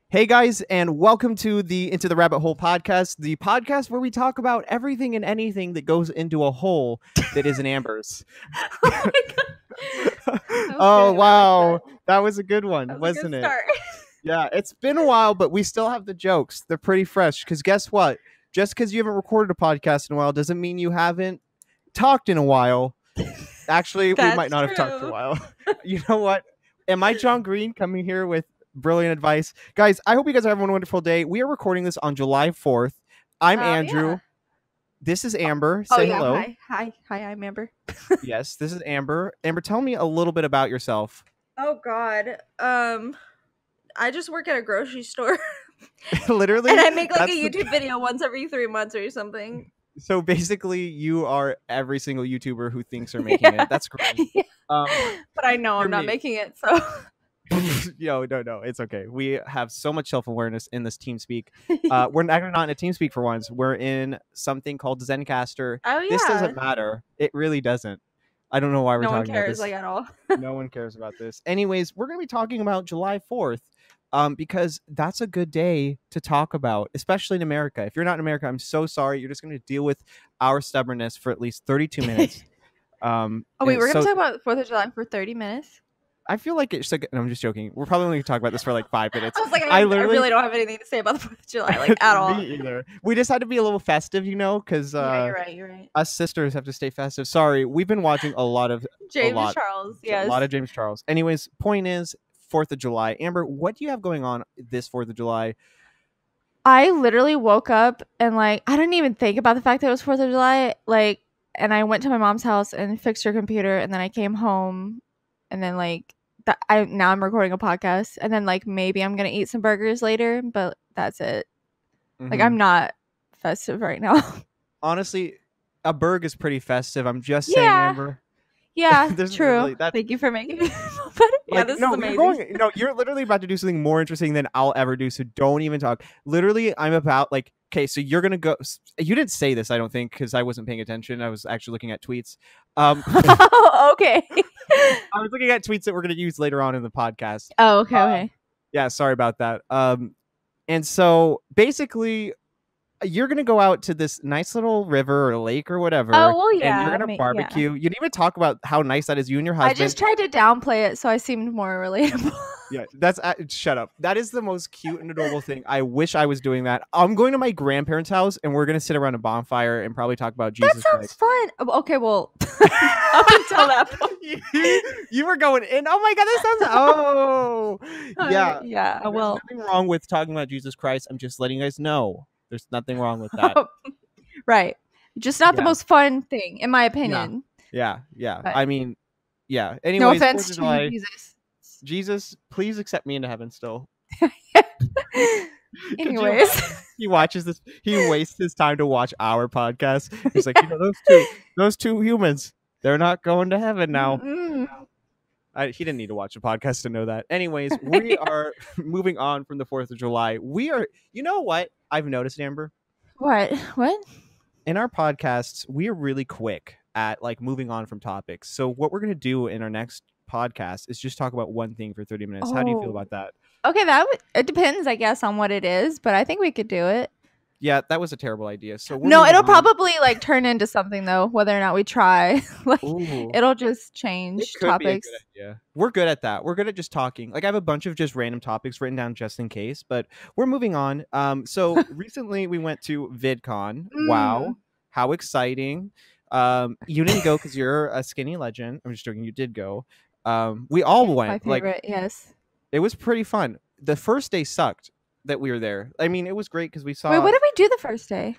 Hey guys, and welcome to the Into the Rabbit Hole podcast, the podcast where we talk about everything and anything that goes into a hole that isn't Amber's. Oh my god. Oh Okay, I wow, like that was a good one, that. That was a wasn't good it? start. Yeah, it's been a while, but we still have the jokes. They're pretty fresh. Because guess what? Just because you haven't recorded a podcast in a while doesn't mean you haven't talked in a while. Actually, we might That's not have talked for a true. while. You know what? Am I John Green coming here with brilliant advice? Guys, I hope you guys are having a wonderful day. We are recording this on July 4th. I'm Andrew. Yeah. This is Amber. Oh Say yeah. hello. Hi, I'm Amber. Yes, this is Amber. Amber, tell me a little bit about yourself. Oh god. I just work at a grocery store Literally. and I make like that's a the- YouTube video once every 3 months or something. So basically, you are every single YouTuber who thinks they're making it. That's great. Yeah. Um, But I know for I'm not me. making it, so no, it's okay. We have so much self-awareness in this TeamSpeak. We're actually not in a TeamSpeak for once. We're in something called Zencaster. oh yeah. This doesn't matter. It really doesn't. I don't know why we're No one talking about cares this. like at all. No one cares about this. Anyways, we're going to be talking about July 4th because that's a good day to talk about, especially in America. If you're not in America, I'm so sorry. You're just going to deal with our stubbornness for at least 32 minutes. Oh wait, and we're gonna so- talk about 4th of July for 30 minutes. I feel like it's like, no, I'm just joking. We're probably only going to talk about this for like 5 minutes. I was like, I I literally- really don't have anything to say about the 4th of July, like at all. Me either. We just had to be a little festive, because Yeah, you're right. us sisters have to stay festive. Sorry, we've been watching a lot of James Charles, yes. a lot of James Charles. Anyways, point is 4th of July. Amber, what do you have going on this 4th of July? I literally woke up and like I didn't even think about the fact that it was 4th of July. Like, and I went to my mom's house and fixed her computer, and then I came home, and then like now I'm recording a podcast, and then like maybe I'm gonna eat some burgers later, but that's it. Like Mhm. I'm not festive right now. Honestly, a burg is pretty festive. I'm just saying, Yeah. Amber. Yeah, There's true. literally- that's- Thank you for making it feel better. Yeah, Like, this no, is amazing. you're literally about to do something more interesting than I'll ever do. So don't even talk. Literally, I'm about like, okay, so you're gonna go. You didn't say this, I don't think, because I wasn't paying attention. I was actually looking at tweets. Oh, okay. I was looking at tweets that we're gonna use later on in the podcast. Oh, okay. Yeah, sorry about that. And so basically, you're gonna go out to this nice little river or lake or whatever. Oh, well, And yeah, you're gonna yeah. barbecue. You didn't even talk about how nice that is. You and your I husband. just tried to downplay it so I seemed more relatable. Yeah, that's shut up. That is the most cute and adorable thing. I wish I was doing that. I'm going to my grandparents' house and we're gonna sit around a bonfire and probably talk about Jesus That sounds Christ. fun. Okay, well, up until that point. You were going in. Oh my god, that sounds. Oh, yeah. Yeah, There's well. nothing wrong with talking about Jesus Christ. I'm just letting you guys know. There's nothing wrong with that. Right. Just not the Yeah. most fun thing, in my opinion. Yeah. But- I mean, yeah. No Anyways, offense 4th of to July, you, Jesus. Jesus, please accept me into heaven still. you Anyways. He watches this. He wastes his time to watch our podcast. He's like, those two humans, they're not going to heaven now. Mm. He didn't need to watch a podcast to know that. Anyways, we are moving on from the 4th of July. We are, you know what I've noticed, Amber? What? What? In our podcasts, we are really quick at like moving on from topics. So what we're going to do in our next podcast is just talk about one thing for 30 minutes. How do you feel Oh. about that? Okay, it depends, I guess, on what it is, but I think we could do it. Yeah, that was a terrible idea. So we're No, moving it'll on. probably like turn into something though, whether or not we try. Like Ooh. it'll just It change could be a topics. good idea. We're good at that. We're good at just talking. Like I have a bunch of just random topics written down just in case, but we're moving on. So recently we went to VidCon. Wow, how exciting! You didn't go because you're a skinny legend. I'm just joking. You did go. We all My went. Like favorite, yes. it was pretty fun. The first day sucked that we were there. I mean, it was great because we saw. Wait, what did we do the first day?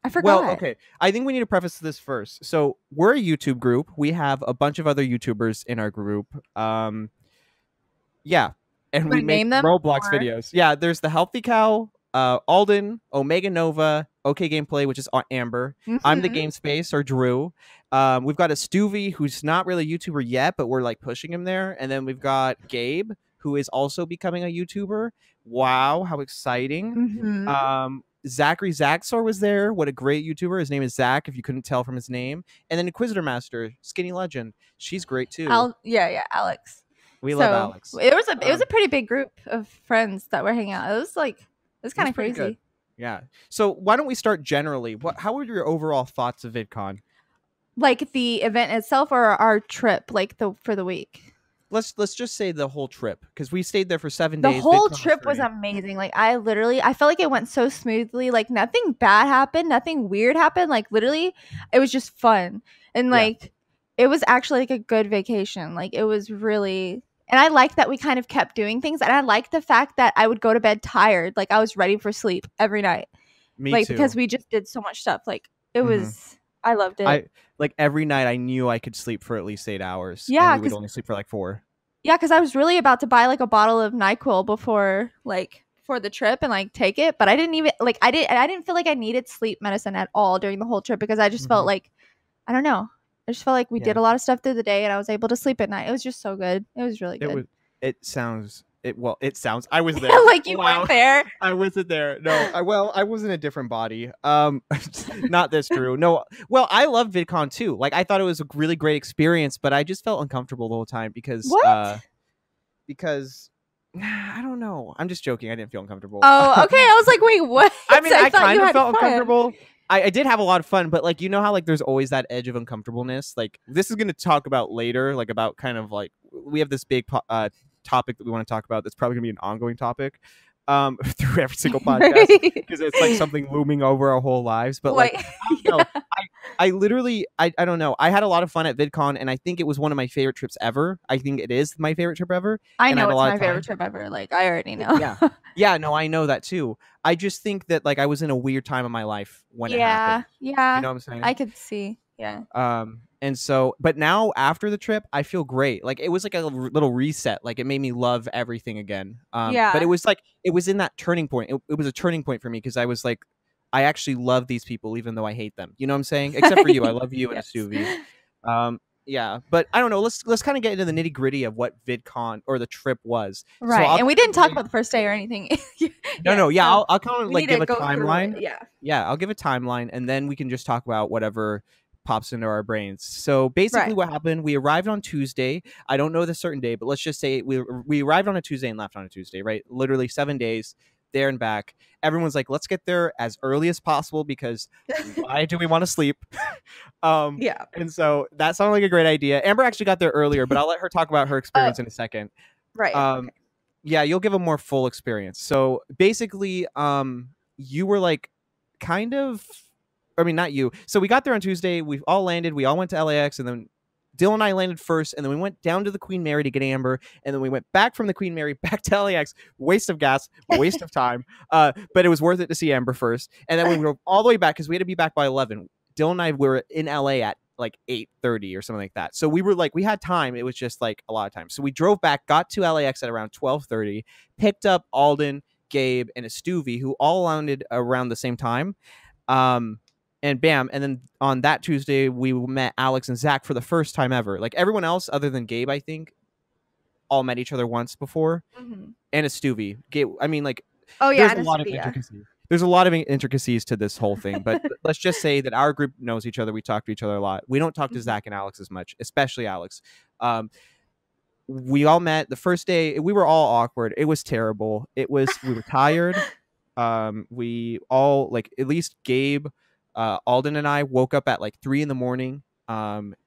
I forgot. Well, okay. I think we need to preface this first. So we're a YouTube group. We have a bunch of other YouTubers in our group. Yeah, and we Wanna make name them, Roblox or- videos. Yeah, there's the Healthy Cow, Alden, Omega Nova, OK Gameplay, which is Amber. I'm the Mhm. Game Space or Drew. We've got a Stuvie who's not really a YouTuber yet, but we're like pushing him there. And then we've got Gabe, who is also becoming a YouTuber. Wow, how exciting! Mhm. Zachary Zaxor was there. What a great YouTuber. His name is Zach, if you couldn't tell from his name. And then Inquisitor Master, Skinny Legend. She's great too. Yeah, Alex. We love So Alex. it was a pretty big group of friends that were hanging out. It was kind of pretty crazy. good. Yeah. So why don't we start generally? How were your overall thoughts of VidCon? Like the event itself or our trip, like for the week. Let's just say the whole trip, because we stayed there for 7 The days. whole VidCon trip was 3. amazing. Like I felt like it went so smoothly. Like nothing bad happened, nothing weird happened. Like literally, it was just fun. And like it was actually like a good vacation. Like it was really, and I liked that we kind of kept doing things. And I liked the fact that I would go to bed tired. Like I was ready for sleep every night. Me like too. because we just did so much stuff. Like it was, I loved it. I like every night I knew I could sleep for at least 8 hours. Yeah, and we would only sleep for like 4. Yeah, because I was really about to buy like a bottle of NyQuil before the trip and like take it, but I didn't even like I didn't feel like I needed sleep medicine at all during the whole trip because I just felt like, I don't know, I just felt like we did a lot of stuff through the day and I was able to sleep at night. It was just so good. It was really good. It sounds. I was there. Like you weren't there. I wasn't there. No, I was in a different body. Not this true. No. Well, I love VidCon too. Like I thought it was a really great experience, but I just felt uncomfortable the whole time because because I don't know. I'm just joking. I didn't feel uncomfortable. Oh, okay. I was like, wait, what? I mean, I kind of felt fun. uncomfortable. I did have a lot of fun, but like, you know how like there's always that edge of uncomfortableness. Like this is going to talk about later, like about kind of like we have this big topic that we want to talk about that's probably gonna be an ongoing topic through every single podcast because it's like something looming over our whole lives. But like I literally I don't know, I had a lot of fun at VidCon and I think it was one of my favorite trips ever. I think it is my favorite trip ever. I know it's my favorite trip ever. Like I already know. Yeah, no, I know that too. I just think that like I was in a weird time of my life when it happened. Yeah, you know what I'm saying? I could see. Yeah. And so, but now after the trip, I feel great. Like it was like a little reset. Like it made me love everything again. But it was like, it was in that turning point. It was a turning point for me because I was like, I actually love these people, even though I hate them. You know what I'm saying? Except for you. I love you and Suvi. Yeah, but I don't know. Let's kind of get into the nitty gritty of what VidCon or the trip was. Right. So and we didn't talk about the first day or anything. No. Yeah. I'll kind of like give a timeline. Yeah. I'll give a timeline and then we can just talk about whatever pops into our brains. So basically what happened, we arrived on Tuesday. I don't know the certain day, but let's just say we arrived on a Tuesday and left on a Tuesday, right? Literally 7 days there and back. Everyone's like, let's get there as early as possible because why do we want to sleep? And so that sounded like a great idea. Amber actually got there earlier, but I'll let her talk about her experience in a second. Right. Okay. Yeah, you'll give a more full experience. So basically, you were like kind of, I mean, not you. So we got there on Tuesday. We all landed. We all went to LAX, and then Dylan and I landed first, and then we went down to the Queen Mary to get Amber, and then we went back from the Queen Mary back to LAX. Waste of gas, waste of time. But it was worth it to see Amber first. And then we drove all the way back because we had to be back by 11. Dylan and I were in LA at like 8:30 or something like that. So we were like, we had time. It was just like a lot of time. So we drove back, got to LAX at around 12:30, picked up Alden, Gabe, and Estuvie, who all landed around the same time. And bam. And then on that Tuesday, we met Alex and Zach for the first time ever. Like everyone else, other than Gabe, I think, all met each other once before. And Estuvie. Gabe, I mean, like, there's a lot of intricacies. There's a lot of intricacies to this whole thing. But let's just say that our group knows each other. We talk to each other a lot. We don't talk to Zach and Alex as much, especially Alex. We all met the first day. We were all awkward. It was terrible. We were tired. We all, like, at least Gabe, Alden and I woke up at like 3 a.m.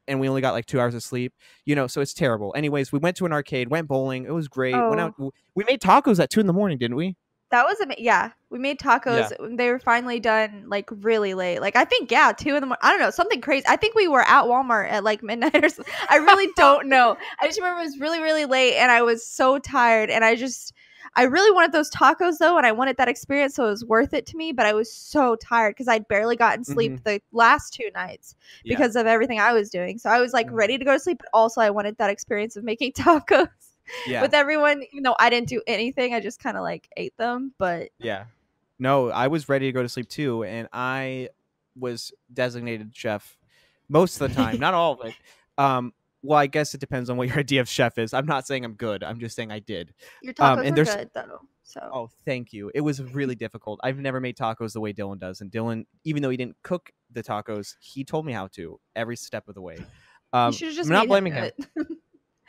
And we only got like 2 hours of sleep, you know, so it's terrible. Anyways, we went to an arcade, went bowling. It was great. Went out. We made tacos at 2 a.m, didn't we? That was amazing. We made tacos. Yeah. They were finally done like really late. Like I think 2 a.m. I don't know, something crazy. I think we were at Walmart at like midnight or something. I really don't know. I just remember it was really, really late and I was so tired and I really wanted those tacos though, and I wanted that experience, so it was worth it to me. But I was so tired because I'd barely gotten sleep the last 2 nights because of everything I was doing. So I was like ready to go to sleep, but also I wanted that experience of making tacos with everyone. Even though I didn't do anything, I just kind of like ate them. But no, I was ready to go to sleep too, and I was designated chef most of the time, not all of it. Well, I guess it depends on what your idea of chef is. I'm not saying I'm good. I'm just saying I did. Your tacos are good, though. So. Oh, thank you. It was really difficult. I've never made tacos the way Dylan does. And Dylan, even though he didn't cook the tacos, he told me how to every step of the way. You should have just I'm not blaming him.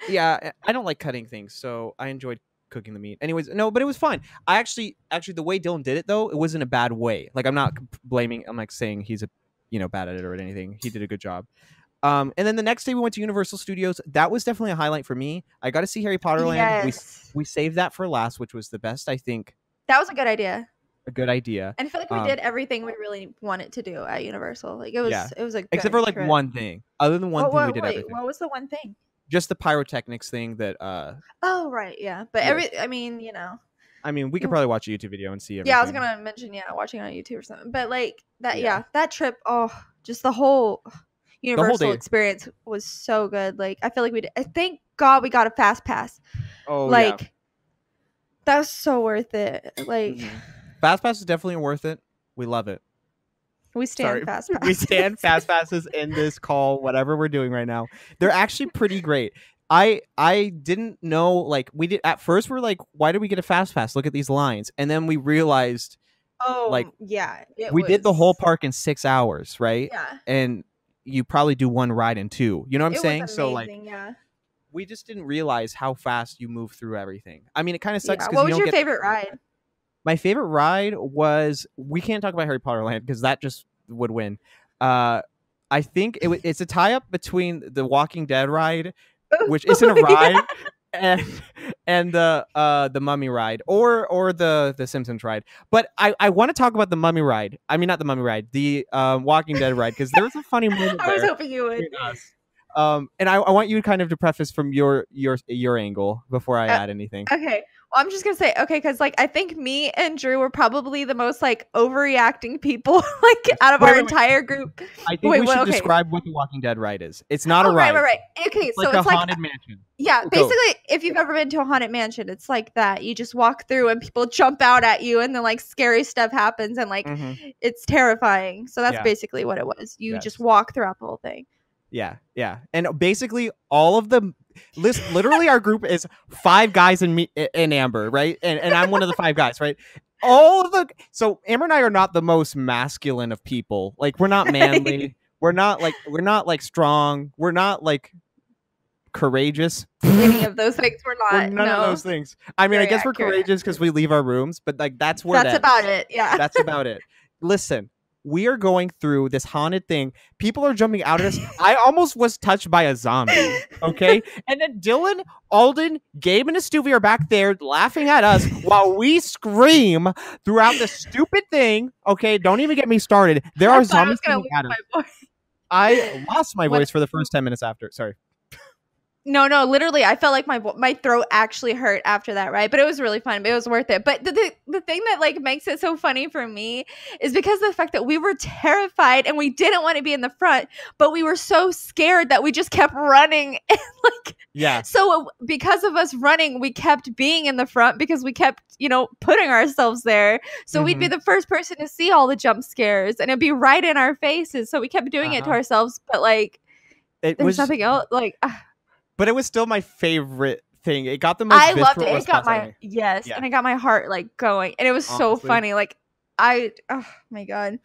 Yeah, I don't like cutting things, so I enjoyed cooking the meat. Anyways, no, but it was fun. I actually the way Dylan did it though, it wasn't a bad way. Like I'm not blaming. I'm like saying he's a bad at it or anything. He did a good job. And then the next day we went to Universal Studios. That was definitely a highlight for me. I got to see Harry Potter Land. Yes. We saved that for last, which was the best, I think. That was a good idea. A good idea. And I feel like we did everything we really wanted to do at Universal. Like it was a good except for like trip. one thing. Other than one thing, we did everything. What was the one thing? Just the pyrotechnics thing that. Oh right, yeah. But I mean, we could probably watch a YouTube video and see everything. Yeah, I was gonna mention watching on YouTube or something. But like that, that trip. Oh, just the whole Universal experience was so good. Like I feel like thank God we got a fast pass. Oh, like that was so worth it. Like fast pass is definitely worth it. We love it. We stand fast passes. We stand fast passes in this call, whatever we're doing right now. They're actually pretty great. I didn't know, like, we did at first we're like, why did we get a fast pass? Look at these lines. And then we realized we did the whole park in 6 hours, right? Yeah. And you probably do one ride in 2. You know what I'm saying? Was amazing, so like we just didn't realize how fast you move through everything. I mean, it kind of sucks. What was your favorite ride? My favorite ride was, we can't talk about Harry Potter Land because that just would win. I think it's a tie-up between the Walking Dead ride, which isn't a ride, and the Mummy ride, or the Simpsons ride. But I want to talk about the Mummy ride. I mean, not the Mummy ride, the Walking Dead ride, because there was a funny moment there. I was hoping you would. And I want you kind of to preface from your angle before I add anything. Okay. Well, I'm just gonna say, okay, because like I think me and Drew were probably the most like overreacting people like out of our entire group. I think we should describe what the Walking Dead ride is. It's not a ride. Right. Okay, it's so it's like a haunted mansion. Yeah, basically, if you've ever been to a haunted mansion, it's like that. You just walk through and people jump out at you, and then like scary stuff happens, and like it's terrifying. So that's basically what it was. You just walk throughout the whole thing. Yeah. And basically all of them, literally our group is 5 guys and me and Amber, right? And I'm one of the 5 guys, right? So Amber and I are not the most masculine of people. Like we're not manly. we're not like strong. We're not like courageous. Any of those things we're not. None of those things. I mean, I guess we're courageous because we leave our rooms, but like that's about it. Yeah. That's about it. Listen. We are going through this haunted thing. People are jumping out at us. I almost was touched by a zombie. Okay. And then Dylan, Alden, Gabe, and Estuvia are back there laughing at us while we scream throughout the stupid thing. Okay. Don't even get me started. There are zombies coming at us. I lost my voice for the first 10 minutes after. Sorry. No, literally, I felt like my throat actually hurt after that, right? But it was really fun. It was worth it. But the thing that like makes it so funny for me is because of the fact that we were terrified and we didn't want to be in the front, but we were so scared that we just kept running. And so because of us running, we kept being in the front because we kept, putting ourselves there. So we'd be the first person to see all the jump scares, and it'd be right in our faces. So we kept doing it to ourselves, but like there's nothing else. Like. But it was still my favorite thing. It got the most. I loved it. It got and it got my heart like going, and it was so funny. Like oh my god,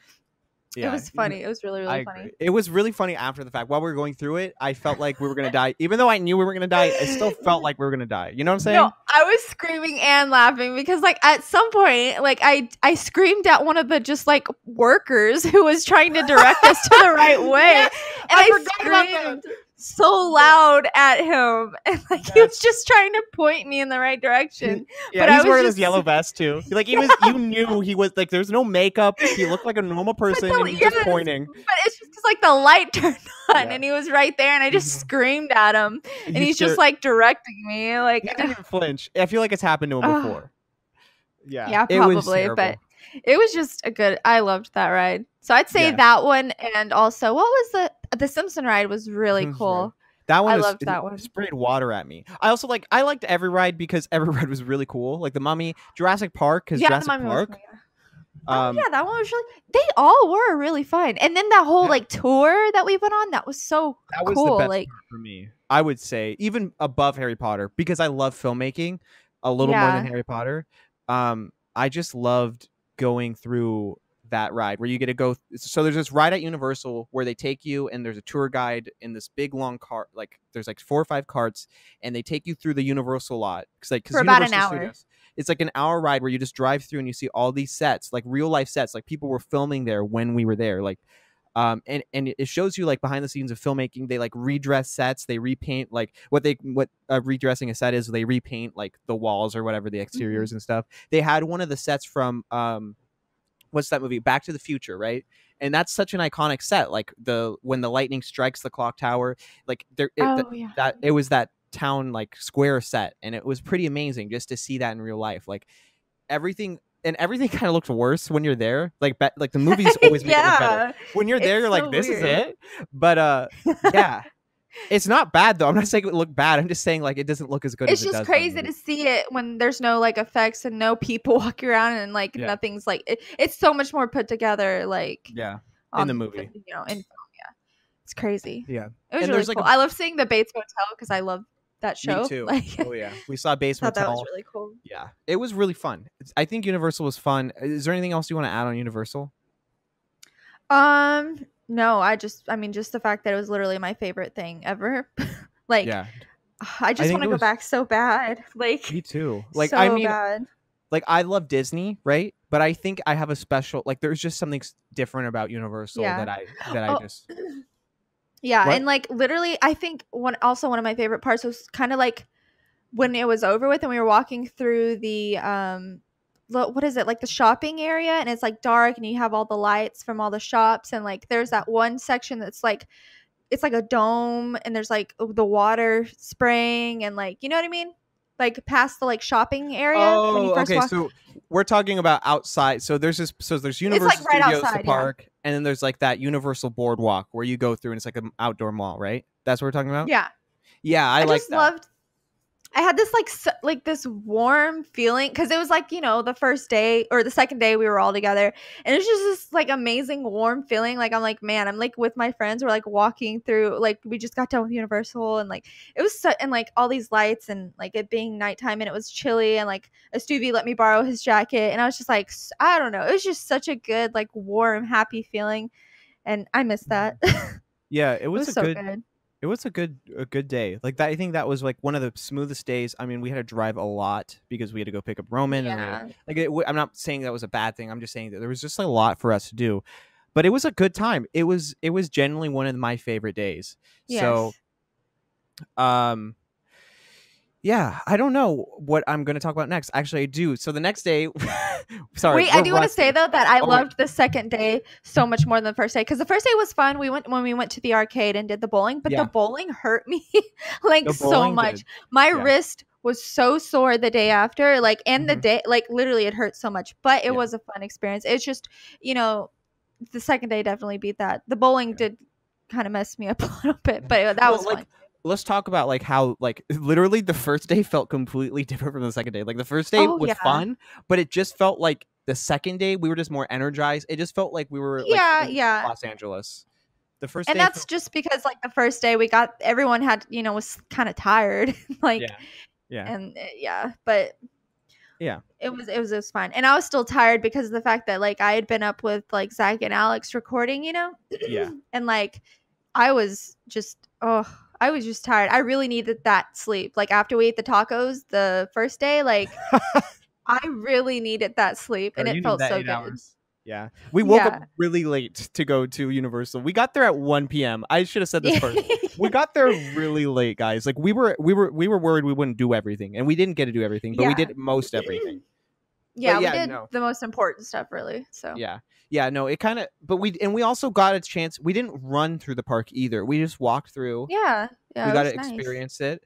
it was funny. It was really funny. It was really funny after the fact. While we were going through it, I felt like we were gonna die. Even though I knew we were gonna die, I still felt like we were gonna die. You know what I'm saying? No, I was screaming and laughing because like at some point, like I screamed at one of the just like workers who was trying to direct us to the right way, and I screamed so loud at him, and like he was just trying to point me in the right direction. Yeah, but he's wearing his yellow vest too. Like you knew he was like, there's no makeup. He looked like a normal person, and he's just pointing. But it's just because like the light turned on, and he was right there, and I just screamed at him, and he's just like directing me. Like he didn't even flinch. I feel like it's happened to him before. Yeah, probably, but it was just I loved that ride. So I'd say that one, and also what was the Simpson ride was really cool. That one, I loved that one. Sprayed water at me. I also I liked every ride because every ride was really cool. Like the Mummy, Jurassic Park, because Jurassic Park. That one was really. They all were really fun, and then that whole like tour that we went on, that was so cool. Was the best part for me. I would say even above Harry Potter, because I love filmmaking a little more than Harry Potter. I just loved going through that ride where you get to go. So there's this ride at Universal where they take you and there's a tour guide in this big long cart. Like there's like 4 or 5 carts and they take you through the Universal lot. Because For about an Universal hour. Studios, it's like an hour ride where you just drive through and you see all these sets, like real life sets, like people were filming there when we were there. Like, and it shows you like behind the scenes of filmmaking. They like redress sets, they repaint like what redressing a set is. They repaint like the walls or whatever, the exteriors and stuff. They had one of the sets from what's that movie, Back to the Future, right? And that's such an iconic set, like when the lightning strikes the clock tower, like that it was that town like square set, and it was pretty amazing just to see that in real life. Like everything kind of looks worse when you're there. Like the movies always make it look better. When you're there, you're so like, this weird. Is it? But yeah. It's not bad though. I'm not saying it would look bad. I'm just saying like it doesn't look as good as it does. It's just crazy to see it when there's no like effects and no people walking around and like nothing's like it's so much more put together. Like in the movie, in film, it's crazy. Yeah, it was really cool. I love seeing the Bates Motel because I love that show. Me too. Like, oh yeah, we saw Bates Motel. That was really cool. Yeah, it was really fun. I think Universal was fun. Is there anything else you want to add on Universal? No, just the fact that it was literally my favorite thing ever. Like, I just want to go back so bad. Like, me too. Like, so bad. Like, I love Disney, right? But I think I have a special, like, there's just something different about Universal that I just. Yeah, what? And like literally, I think one of my favorite parts was kind of like when it was over with and we were walking through the what is it, like the shopping area, and it's like dark and you have all the lights from all the shops, and like there's that one section that's like it's like a dome and there's like the water spraying and like, you know what I mean, like past the like shopping area. Oh, okay. So we're talking about outside. So there's Universal like right Studios, outside, the park, and then there's like that Universal boardwalk where you go through and it's like an outdoor mall, right? That's what we're talking about. Yeah, I like just that. Loved. I had this like this warm feeling because it was like, you know, the first day or the second day we were all together, and it's just this like amazing warm feeling. Like I'm like, man, I'm like with my friends. We're like walking through, like we just got done with Universal, and like it was and like all these lights and like it being nighttime and it was chilly, and like Stevie let me borrow his jacket, and I was just like, I don't know, it was just such a good like warm happy feeling, and I missed that. Yeah, it was so good. It was a good day. Like that, I think that was like one of the smoothest days. I mean, we had to drive a lot because we had to go pick up Roman. Yeah. And I'm not saying that was a bad thing. I'm just saying that there was just a lot for us to do. But it was a good time. It was genuinely one of my favorite days. Yes. So, yeah, I don't know what I'm going to talk about next. Actually, I do. So the next day, sorry. Wait, I do want to say though that I loved the second day so much more than the first day, because the first day was fun. We went to the arcade and did the bowling, but the bowling hurt me like so much. My wrist was so sore the day after, like, and the day, like literally it hurt so much, but it was a fun experience. It's just, you know, the second day definitely beat that. The bowling did kind of mess me up a little bit, but that was fun. Let's talk about like how like literally the first day felt completely different from the second day. Like the first day was fun, but it just felt like the second day we were just more energized. It just felt like we were in Los Angeles. The first and day that's just because like the first day everyone had, you know, was kind of tired. Like but it was fine, and I was still tired because of the fact that like I had been up with like Zach and Alex recording, you know, and like I was just tired. I really needed that sleep. Like after we ate the tacos the first day, like I really needed that sleep, and it felt so good. Hours. Yeah. We woke up really late to go to Universal. We got there at 1 p.m. I should have said this first. We got there really late, guys. Like we were worried we wouldn't do everything, and we didn't get to do everything, but we did most everything. Yeah, we did the most important stuff, really. So no, it kind of, but we also got a chance. We didn't run through the park either. We just walked through. We got to experience it.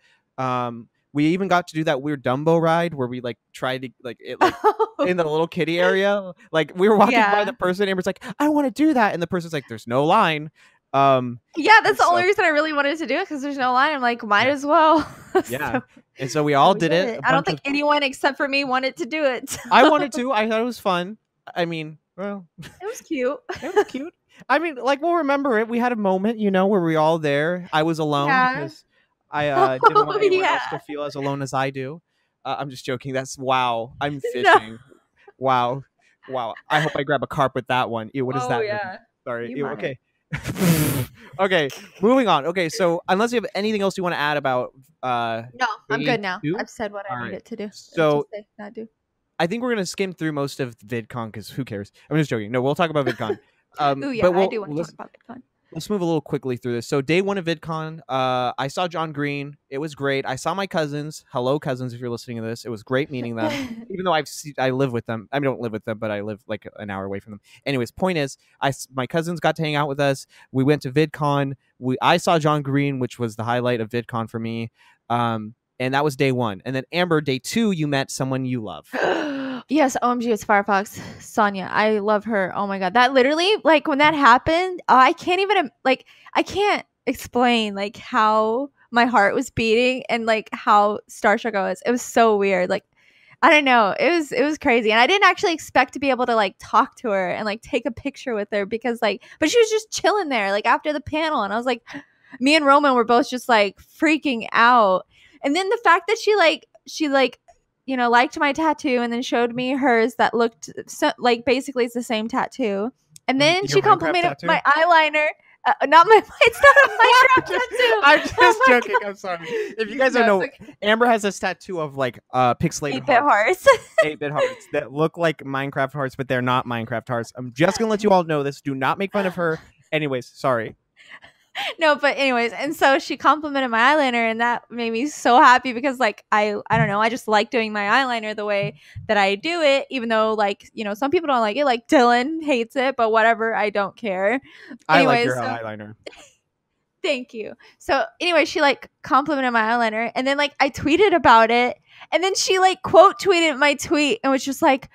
We even got to do that weird Dumbo ride where we like tried to like it like in the little kiddie area. Like we were walking by the person, and Amber's like, I want to do that, and the person's like, there's no line. That's the only reason I really wanted to do it, because there's no line. I'm like, might as well. And so we all did it. I don't think anyone except for me wanted to do it. I wanted to. I thought it was fun. I mean, well, it was cute. It was cute. I mean, like, we'll remember it. We had a moment, you know, where we all there. I was alone because I didn't want anyone else to feel as alone as I do. I'm just joking. I'm fishing. Wow. Wow. I hope I grab a carp with that one. Ew, what does Oh that mean? yeah, Sorry. you Ew, might. okay. Okay, moving on. Okay, so unless you have anything else you want to add about No, I'm day good now. 2? I've said what All I right. needed to do. To So say, not do. I think we're gonna skim through most of VidCon because who cares? I'm just joking. No, we'll talk about VidCon. Oh yeah, But I we'll do want to talk about Vidcon. let's move a little quickly through this. So day 1 of VidCon, I saw John Green. It was great. I saw my cousins. Hello, cousins, if you're listening to this. It was great meeting them. Even though I live with them. I mean, I don't live with them, but I live like an hour away from them. Anyways, point is, my cousins got to hang out with us. We went to VidCon. I saw John Green, which was the highlight of VidCon for me. And that was day 1. And then Amber, day 2, you met someone you love. Yes, OMG, it's Firefox. Sonia. I love her. Oh my god. That literally, like, when that happened, I can't even, like, I can't explain, like, how my heart was beating and, like, how starstruck I was. It was so weird. Like, I don't know. It was crazy. And I didn't actually expect to be able to, like, talk to her and, like, take a picture with her because, like, but she was just chilling there, like, after the panel. And I was like, me and Roman were both just, like, freaking out. And then the fact that she liked my tattoo and then showed me hers that looked like basically it's the same tattoo. And then Your she Minecraft complimented tattoo? my eyeliner. Not my. It's not a Minecraft tattoo. I'm just Oh my joking. I'm sorry. If you guys don't No, know, it's okay. Amber has this tattoo of like pixelated 8-bit hearts. hearts. 8-bit hearts that look like Minecraft hearts, but they're not Minecraft hearts. I'm just gonna let you all know this. Do not make fun of her. Anyways, sorry. No, but anyways, and so she complimented my eyeliner, and that made me so happy because, like, I don't know, I just like doing my eyeliner the way that I do it, even though, like, some people don't like it. Like, Dylan hates it, but whatever, I don't care. I like Anyways, your so eyeliner. thank you. So anyway, she like complimented my eyeliner, and then like I tweeted about it, and then she like quote tweeted my tweet and was just like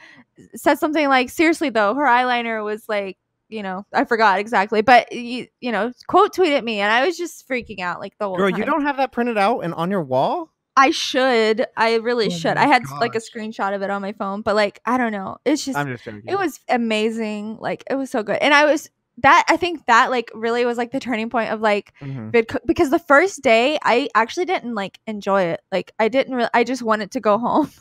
said something like, seriously though, her eyeliner was like, I forgot exactly, but quote tweeted me, and I was just freaking out like the whole Girl, time. you don't have that printed out and on your wall? I should. I really Oh should. my I had like a gosh. screenshot of it on my phone, but like I don't know. It's just I'm just joking. it was amazing. Like it was so good. And I think that like really was like the turning point of like because the first day I actually didn't like enjoy it. Like I didn't really I just wanted to go home.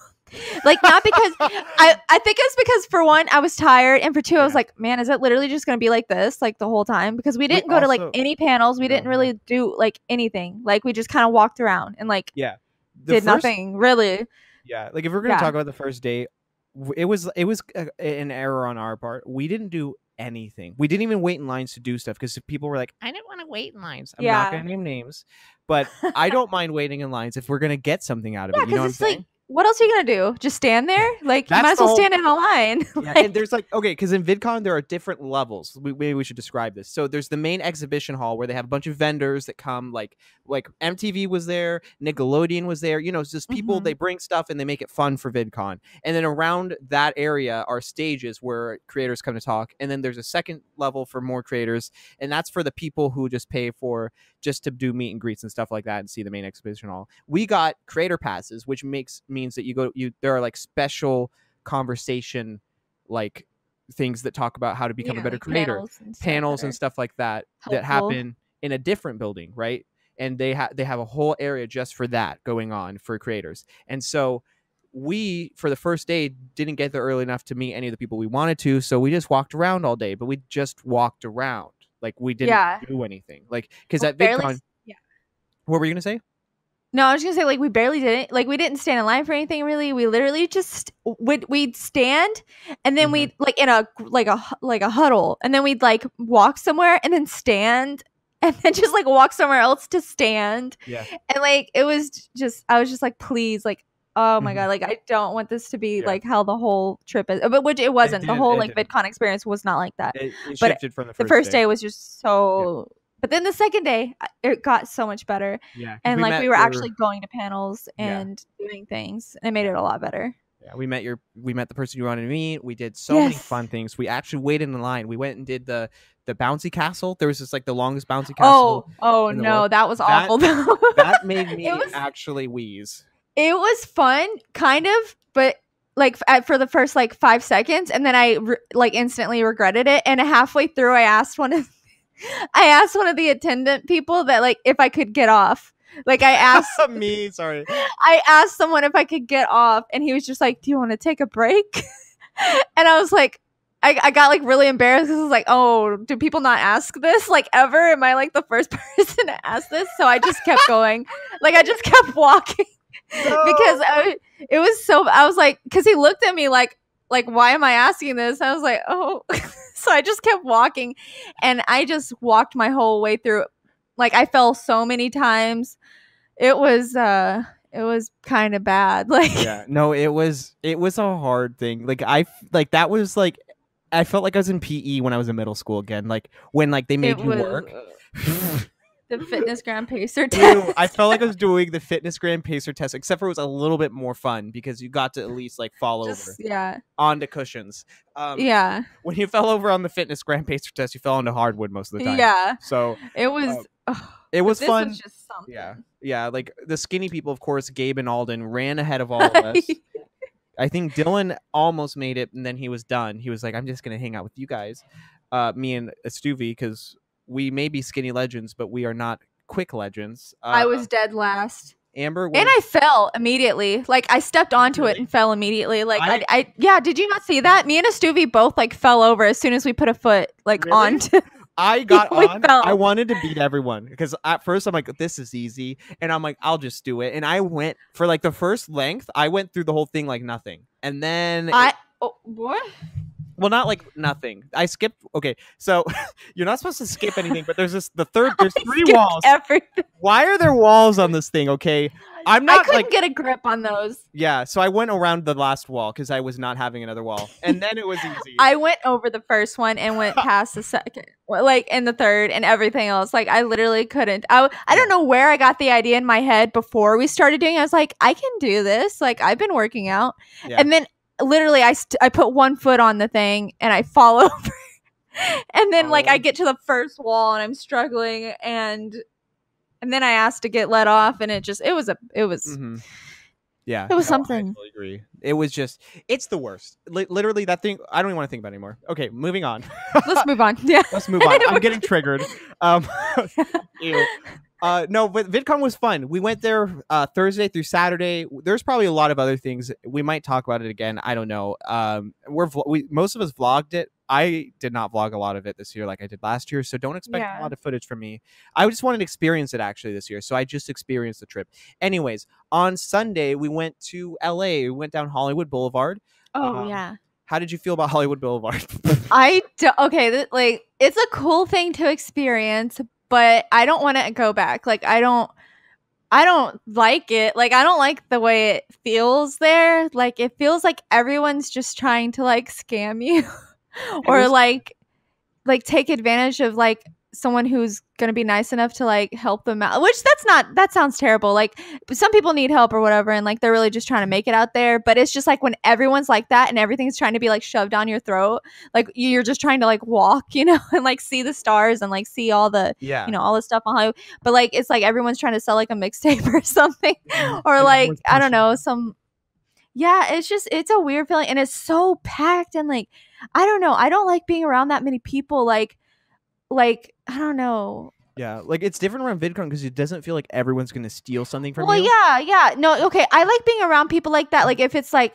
Like not because I think it's because for one I was tired, and for two I was like, man, is it literally just gonna be like this like the whole time? Because we didn't go to like any panels, we didn't really do like anything. Like we just kind of walked around and like did nothing really. Yeah, like if we're gonna talk about the first day, it was an error on our part. We didn't do anything. We didn't even wait in lines to do stuff because people were like, I didn't want to wait in lines. I'm not gonna name names, but I don't mind waiting in lines if we're gonna get something out of it. You know what I'm saying? Like, what else are you gonna do? Just stand there? Like you might as well stand in a line. Yeah, and there's like, okay, because in VidCon there are different levels. Maybe we should describe this. So there's the main exhibition hall where they have a bunch of vendors that come, like MTV was there, Nickelodeon was there. It's just people, they bring stuff and they make it fun for VidCon. And then around that area are stages where creators come to talk. And then there's a second level for more creators, and that's for the people who just pay for just to do meet and greets and stuff like that and see the main exhibition hall. We got creator passes, which means that there are like special conversation like things that talk about how to become a better creator, panels and stuff like that that happen in a different building, right? And they have a whole area just for that going on for creators. And so we, for the first day, didn't get there early enough to meet any of the people we wanted to, so we just walked around all day. But we just walked around, like we didn't do anything, like because at VidCon, what were you gonna say? No, I was gonna say like we barely didn't, like we didn't stand in line for anything really. We literally just we'd stand, and then we'd like in a huddle, and then we'd like walk somewhere and then stand, and then just like walk somewhere else to stand. Yeah, and like it was just I was just like, please, like, oh my god, like I don't want this to be like how the whole trip is, but which it wasn't. The whole like VidCon experience was not like that. It shifted from the first day was just so. Yeah. But then the second day, it got so much better. Yeah, and like we were actually going to panels and doing things, and it made it a lot better. Yeah, we met the person you wanted to meet. We did so many fun things. We actually waited in line. We went and did the bouncy castle. There was just like the longest bouncy castle. Oh no, that was awful. That made me actually wheeze. It was fun, kind of, but like for the first like 5 seconds, and then I like instantly regretted it. And halfway through, I asked one of the attendant people that like if I could get off. Like I asked me, sorry. I asked someone if I could get off, and he was just like, "Do you want to take a break?" And I was like, I got like really embarrassed because I was like, oh, do people not ask this like ever? Am I like the first person to ask this? So I just kept going. Like I just kept walking because it was so, I was like, because he looked at me like, why am I asking this? I was like, oh. So I just kept walking and I just walked my whole way through. Like I fell so many times. It was kind of bad. Like Yeah, no, it was a hard thing. Like like that was like I felt like I was in PE when I was in middle school again. Like when like they made it you was work. the fitness Grand Pacer Ew, test. I felt like I was doing the fitness Grand Pacer test, except for it was a little bit more fun because you got to at least like fall over Yeah. onto cushions. Yeah. When you fell over on the fitness Grand Pacer test, you fell onto hardwood most of the time. Yeah. So it was it was this fun. Was just something. Yeah. Like the skinny people, of course, Gabe and Alden ran ahead of all of us. I think Dylan almost made it, and then he was done. He was like, "I'm just gonna hang out with you guys, me and Stuvie, because we may be skinny legends, but we are not quick legends." I was dead last. Amber, and I fell immediately. Like I stepped onto it and fell immediately. Like I yeah. Did you not see that? Me and Stuvie both like fell over as soon as we put a foot like onto. I got on. I wanted to beat everyone because at first I'm like, this is easy. And I'm like, I'll just do it. And I went for like the first length. I went through the whole thing like nothing. And then what? Well, not like nothing. I skipped. Okay, so you're not supposed to skip anything, but there's there's three walls. Everything. Why are there walls on this thing? Okay, I couldn't get a grip on those. Yeah, so I went around the last wall because I was not having another wall, and then it was easy. I went over the first one and went past the second, like in the third and everything else. Like I literally couldn't. I don't know where I got the idea in my head before we started doing it. I was like, I can do this. Like I've been working out, and then literally I put one foot on the thing and I fall over, and then like I get to the first wall and I'm struggling and then I asked to get let off and it was yeah, it was something. I totally agree. It was just, it's the worst. Literally that thing, I don't even want to think about it anymore. Okay, moving on. Let's move on. Yeah, let's move on. I'm getting triggered. Ew. No, but VidCon was fun. We went there Thursday through Saturday. There's probably a lot of other things. We might talk about it again. I don't know. Most of us vlogged it. I did not vlog a lot of it this year like I did last year, so don't expect a lot of footage from me. I just wanted to experience it actually this year, so I just experienced the trip. Anyways, on Sunday, we went to LA. We went down Hollywood Boulevard. Oh, yeah. How did you feel about Hollywood Boulevard? Okay, it's a cool thing to experience, but I don't want to go back. Like I don't like it. Like I don't like the way it feels there. Like it feels like everyone's just trying to like scam you or like take advantage of like someone who's going to be nice enough to like help them out, which that sounds terrible. Like some people need help or whatever and like they're really just trying to make it out there, but it's just like when everyone's like that and everything's trying to be like shoved down your throat, like you're just trying to like walk, you know, and like see the stars and like see all the you know, all the stuff on Hollywood, but like it's like everyone's trying to sell like a mixtape or something or like I don't know, it's a weird feeling and it's so packed and like I don't know, I don't like being around that many people. Like I don't know. Yeah, like it's different around VidCon because it doesn't feel like everyone's gonna steal something from you. Well, yeah. No, okay. I like being around people like that. Like if it's like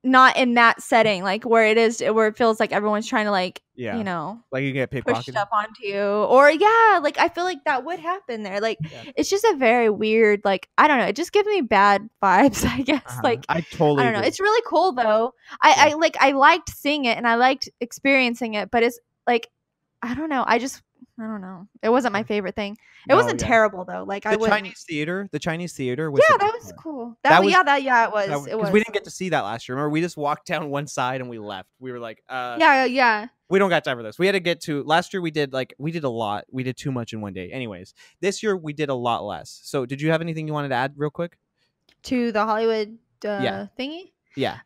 not in that setting, like where it feels like everyone's trying to like, you know, like you get pickpocketed, push stuff onto you, or like I feel like that would happen there. Like it's just a very weird, like I don't know. It just gives me bad vibes, I guess. Like I totally don't know. agree. It's really cool though. I liked seeing it and I liked experiencing it, but it's like I don't know. I don't know. It wasn't my favorite thing. It wasn't terrible though. Like the Chinese theater was that was cool. It was. Because we didn't get to see that last year. Remember, we just walked down one side and we left. We were like, yeah. We don't got time for this. We had to get to last year. We did a lot. We did too much in one day. Anyways, this year we did a lot less. So, did you have anything you wanted to add, real quick, to the Hollywood thingy? Yeah.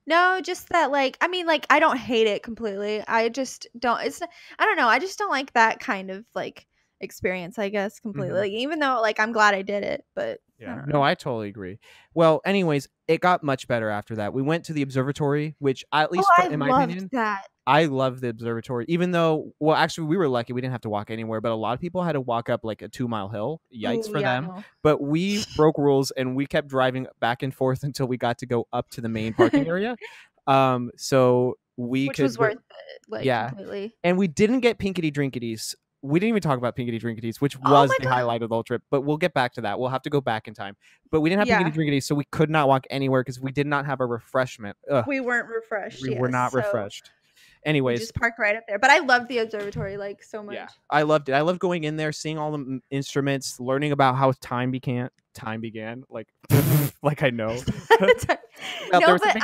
No, just that, like, I mean, like, I don't hate it completely. I just don't, I don't know. I just don't like that kind of, like, experience, I guess, completely. Like, even though, like, I'm glad I did it, but. Yeah. No, I totally agree. Well, anyways, it got much better after that. We went to the observatory, which at least in my opinion, I love the observatory, even though, well, actually we were lucky. We didn't have to walk anywhere, but a lot of people had to walk up like a 2-mile hill. Yikes for them. No. But we broke rules and we kept driving back and forth until we got to go up to the main parking area. So we Which could was worth it, like, yeah. completely. And we didn't get pinkity drinkities. We didn't even talk about pinkity drinkities, which Oh was my the god. highlight of the whole trip. But we'll get back to that. We'll have to go back in time. But we didn't have Yeah. pinkity drinkities, so we could not walk anywhere because we did not have a refreshment. Ugh, We weren't refreshed, we were yes. not So refreshed. we Anyways, just parked right up there. But I loved the observatory, like, so much. yeah, I loved it. I loved going in there, seeing all the instruments, learning about how time began. Like, like I know. No, but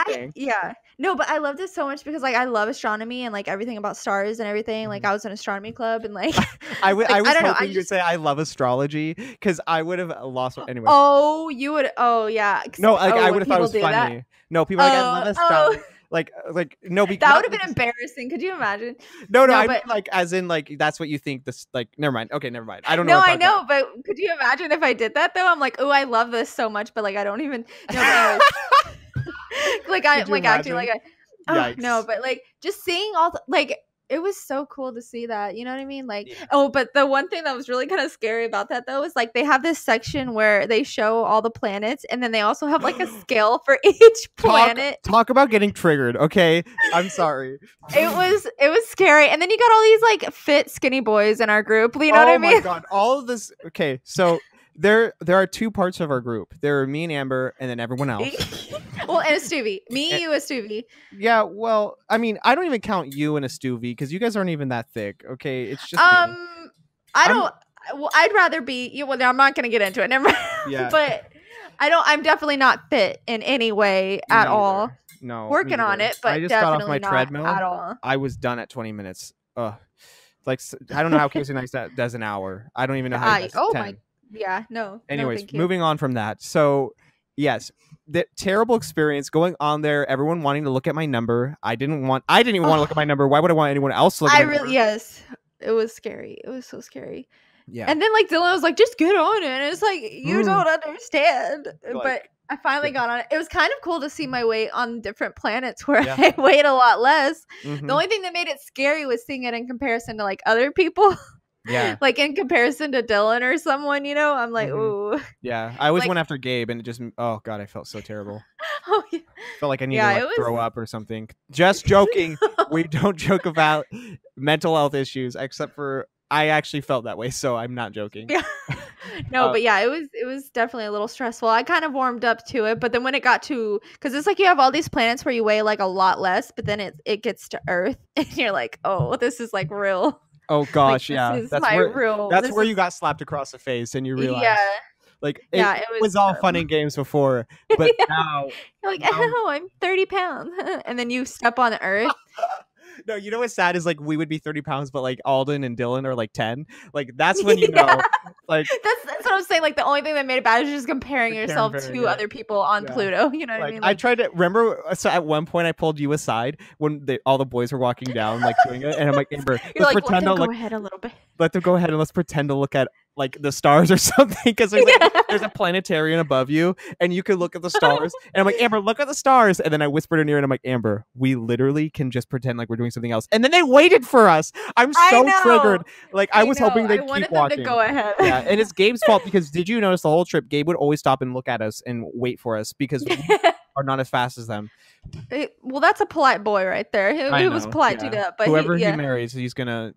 no, but I loved it so much because, like, I love astronomy and, like, everything about stars and everything. Like, I was in astronomy club and, like, I was I don't know, hoping you'd say I love astrology because I would have lost anyway. Oh, you would? Oh, yeah. No, like I when would have thought it was people do that? funny. No, people are like I love astrology. Like no, That would have been embarrassing. Could you imagine? No, No, I but- mean, like as in like that's what you think. This like never mind. Okay, never mind. I don't No, know. what I I'm talking know, but could you imagine if I did that though? I'm like, oh, I love this so much, but like I don't even. No, but anyways. Like I'm Could you like acting like imagine? I. Oh no, but like just seeing all the, like it was so cool to see that. You know what I mean? Like Yeah. oh, but the one thing that was really kind of scary about that though is like they have this section where they show all the planets, and then they also have like a scale for each planet. Talk about getting triggered. Okay, I'm sorry. It was scary, and then you got all these like fit skinny boys in our group. You know what I mean? Oh my god, all of this. Okay, so there are two parts of our group. There are me and Amber, and then everyone else. Well, and a Stuvie. Me, you, a Stuvie. Yeah, well, I mean, I don't even count you and a Stuvie because you guys aren't even that thick. Okay, it's just I don't. Well, I'd rather be you. Well, I'm not gonna get into it. Never mind. Yeah. But I don't. I'm definitely not fit in any way at all. No, Working on it, but I just got definitely off my not treadmill at all. I was done at 20 minutes. Ugh. Like I don't know how Casey Neistat does an hour. I don't even know how he does 10. My. Yeah. No. Anyways, no, thank you. moving on from that. So, yes, the terrible experience going on there. Everyone wanting to look at my number. I didn't even want to look at my number. Why would I want anyone else to look at my number? Yes. It was scary. It was so scary. Yeah. And then like Dylan was like, just get on it. And it's like, you don't understand. Like, but I finally got on it. It was kind of cool to see my weight on different planets where Yeah. I weighed a lot less. Mhm. The only thing that made it scary was seeing it in comparison to like other people. Yeah. Like in comparison to Dylan or someone, you know, I'm like, Mhm. ooh. Yeah. I always Like- went after Gabe and it just, oh God, I felt so terrible. Oh, yeah. Felt like I needed Yeah, to it like, was- throw up or something. Just joking. We don't joke about mental health issues, except for I actually felt that way, so I'm not joking. Yeah. No, but yeah, it was definitely a little stressful. I kind of warmed up to it, but then when it got to, because it's like you have all these planets where you weigh like a lot less, but then it gets to Earth, and you're like, oh, this is like real. Oh gosh, Like, yeah. this is That's my where real. that's this where is- you got slapped across the face and you realized Yeah, like Yeah, it it was all terrible. fun and games before, but Yeah. now you're like, now- oh, I'm 30 pounds, and then you step on Earth. no, you know what's sad is like we would be 30 pounds, but like Alden and Dylan are like 10. Like that's when you know. Yeah. Like That's what I'm saying. Like the only thing that made it bad is just comparing yourself Comparing, to yeah. other people on Yeah. Pluto. You know what I like mean? I tried to remember. So at one point I pulled you aside when all the boys were walking down, like doing it, and I'm like, Amber, you're let's like, pretend to let them go look. ahead a little bit. Let them go ahead and let's pretend to look at like the stars or something because there's, like, Yeah. there's a planetarium above you and you can look at the stars and I'm like, Amber, look at the stars, and then I whispered in her ear and I'm like, Amber, we literally can just pretend like we're doing something else, and then they waited for us. I'm I so know. triggered. Like I was know. hoping they'd I wanted keep them walking. to go ahead. Yeah, and it's Gabe's fault because did you notice the whole trip Gabe would always stop and look at us and wait for us because we are not as fast as them. Well, that's a polite boy right there. He was know, polite yeah. to that, but whoever he he marries, he's gonna.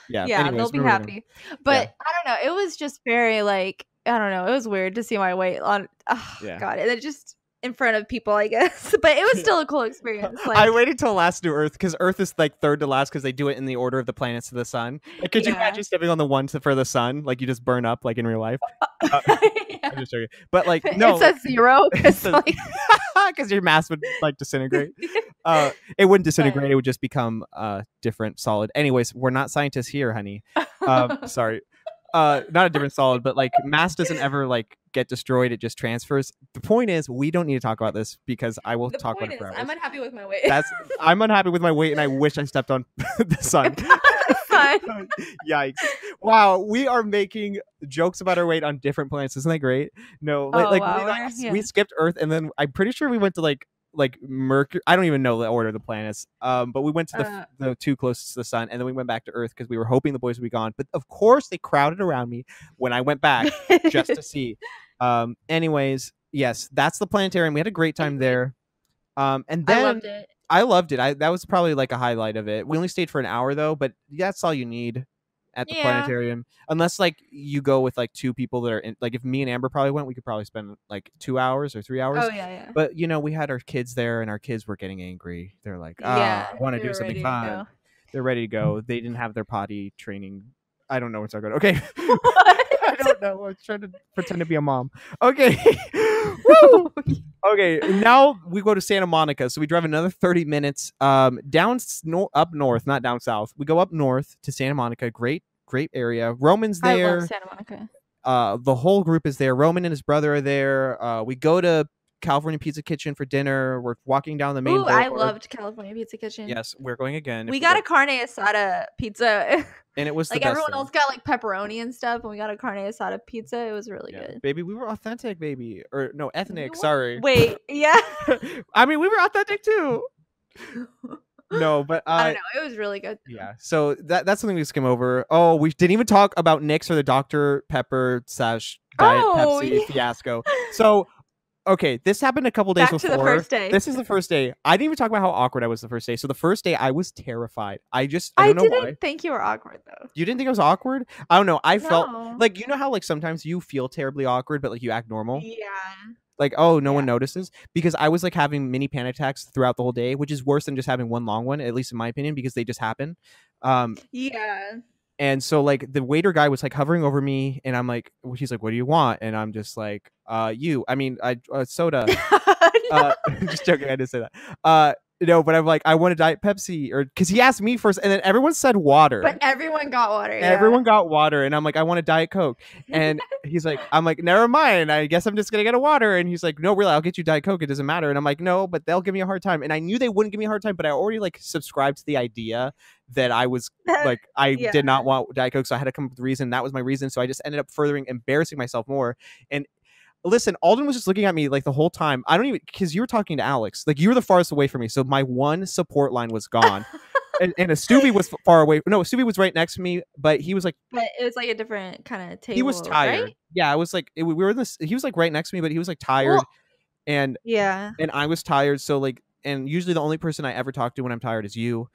Yeah, yeah, anyways, they'll be moving on. happy. But I don't know. It was just very like I don't know. It was weird to see my weight on. Oh, Yeah. God, and it just in front of people, I guess. But it was still a cool experience. Like, I waited till last to do Earth because Earth is like third to last because they do it in the order of the planets to the sun. Like, could you Yeah. imagine stepping on the one for the sun? Like you just burn up like in real life. yeah. I'm just joking. But like no, It says 0 because says- like because your mass would like disintegrate. It wouldn't disintegrate. It would just become different solid. Anyways, we're not scientists here, honey. Sorry. Not a different solid, but like mass doesn't ever like get destroyed. It just transfers. The point is, we don't need to talk about this because I will the talk point about it is, forever. I'm unhappy with my weight. I'm unhappy with my weight, and I wish I stepped on the sun. Fine. Yikes! Wow, we are making jokes about our weight on different planets. Isn't that great? No, Oh, like wow, we skipped Earth, and then I'm pretty sure we went to like Mercury. I don't even know the order of the planets. But we went to the two closest to the sun, and then we went back to Earth because we were hoping the boys would be gone. But of course, they crowded around me when I went back just to see. Anyways, yes, that's the planetarium. We had a great time there. And I then loved it. I loved it. That was probably like a highlight of it. We only stayed for an hour though, but that's all you need at the Yeah. planetarium. Unless like you go with like two people that are in, like if me and Amber probably went, we could probably spend like 2 hours or 3 hours. Oh yeah, yeah. But we had our kids there, and our kids were getting angry. They're like, Yeah. I want to They do were something ready to fun. go. They're ready to go. They didn't have their potty training. I don't know what's going on. Okay. What? I don't know. I was trying to pretend to be a mom. Okay. Woo! Okay. Now we go to Santa Monica. So we drive another 30 minutes down up north, not down south. We go up north to Santa Monica. Great area. Roman's I there. love Santa Monica. The whole group is there. Roman and his brother are there. We go to California Pizza Kitchen for dinner. We're walking down the main Ooh, I boulevard. loved California Pizza Kitchen. Yes, we're going again. We got a carne asada pizza. And it was like the best everyone thing. else got like pepperoni and stuff, and we got a carne asada pizza. It was really good. Baby, we were authentic, baby. Or no, ethnic, sorry. Wait, yeah. I mean, we were authentic too. No, but I don't know. It was really good. Yeah. So that's something we skim over. Oh, we didn't even talk about Nick's or the Dr. Pepper / Diet Pepsi fiasco. So okay, this happened a couple days before. To the first day. This is the first day. I didn't even talk about how awkward I was the first day. So the first day I was terrified. I don't know why. I didn't think you were awkward though. You didn't think I was awkward? I don't know. I felt No. like, you know how like sometimes you feel terribly awkward, but like you act normal? Yeah. Like, oh, no one notices? Because I was like having mini panic attacks throughout the whole day, which is worse than just having one long one, at least in my opinion, because they just happen. Yeah. And so like the waiter guy was like hovering over me, and I'm like, he's like, what do you want? And I'm just like, soda. No. Just joking, I didn't say that. No, but I'm like, I want a Diet Pepsi, or because he asked me first, and then everyone said water. But everyone got water. Yeah. Everyone got water, and I'm like, I want a Diet Coke. And he's like, I'm like, never mind. I guess I'm just gonna get a water. And he's like, no, really, I'll get you Diet Coke. It doesn't matter. And I'm like, no, but they'll give me a hard time. And I knew they wouldn't give me a hard time, but I already like subscribed to the idea that I was like, I did not want Diet Coke, so I had to come up with a reason. That was my reason. So I just ended up furthering embarrassing myself more. And listen, Alden was just looking at me like the whole time. I don't even, because you were talking to Alex. Like, you were the farthest away from me. So my one support line was gone. and Stubby was far away. No, Stubby was right next to me, but he was like. But it was like a different kind of table. He was tired. Right? Yeah, I was like, we were in this. He was like right next to me, but he was like tired. Well, and yeah. And I was tired. So like, and usually the only person I ever talk to when I'm tired is you.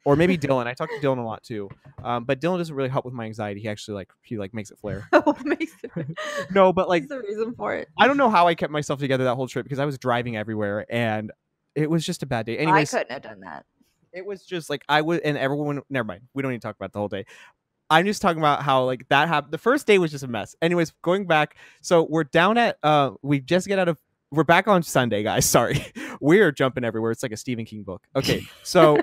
Or maybe Dylan. I talk to Dylan a lot too, but Dylan doesn't really help with my anxiety. He actually makes it flare. No, but like the reason for it. I don't know how I kept myself together that whole trip, because I was driving everywhere, and it was just a bad day. Anyways, I couldn't have done that. It was just like I would, and everyone. Never mind. We don't need to talk about the whole day. I'm just talking about how like that happened. The first day was just a mess. Anyways, going back. So we're down at. We just get out of. We're back on Sunday, guys. Sorry, we're jumping everywhere. It's like a Stephen King book. Okay, so.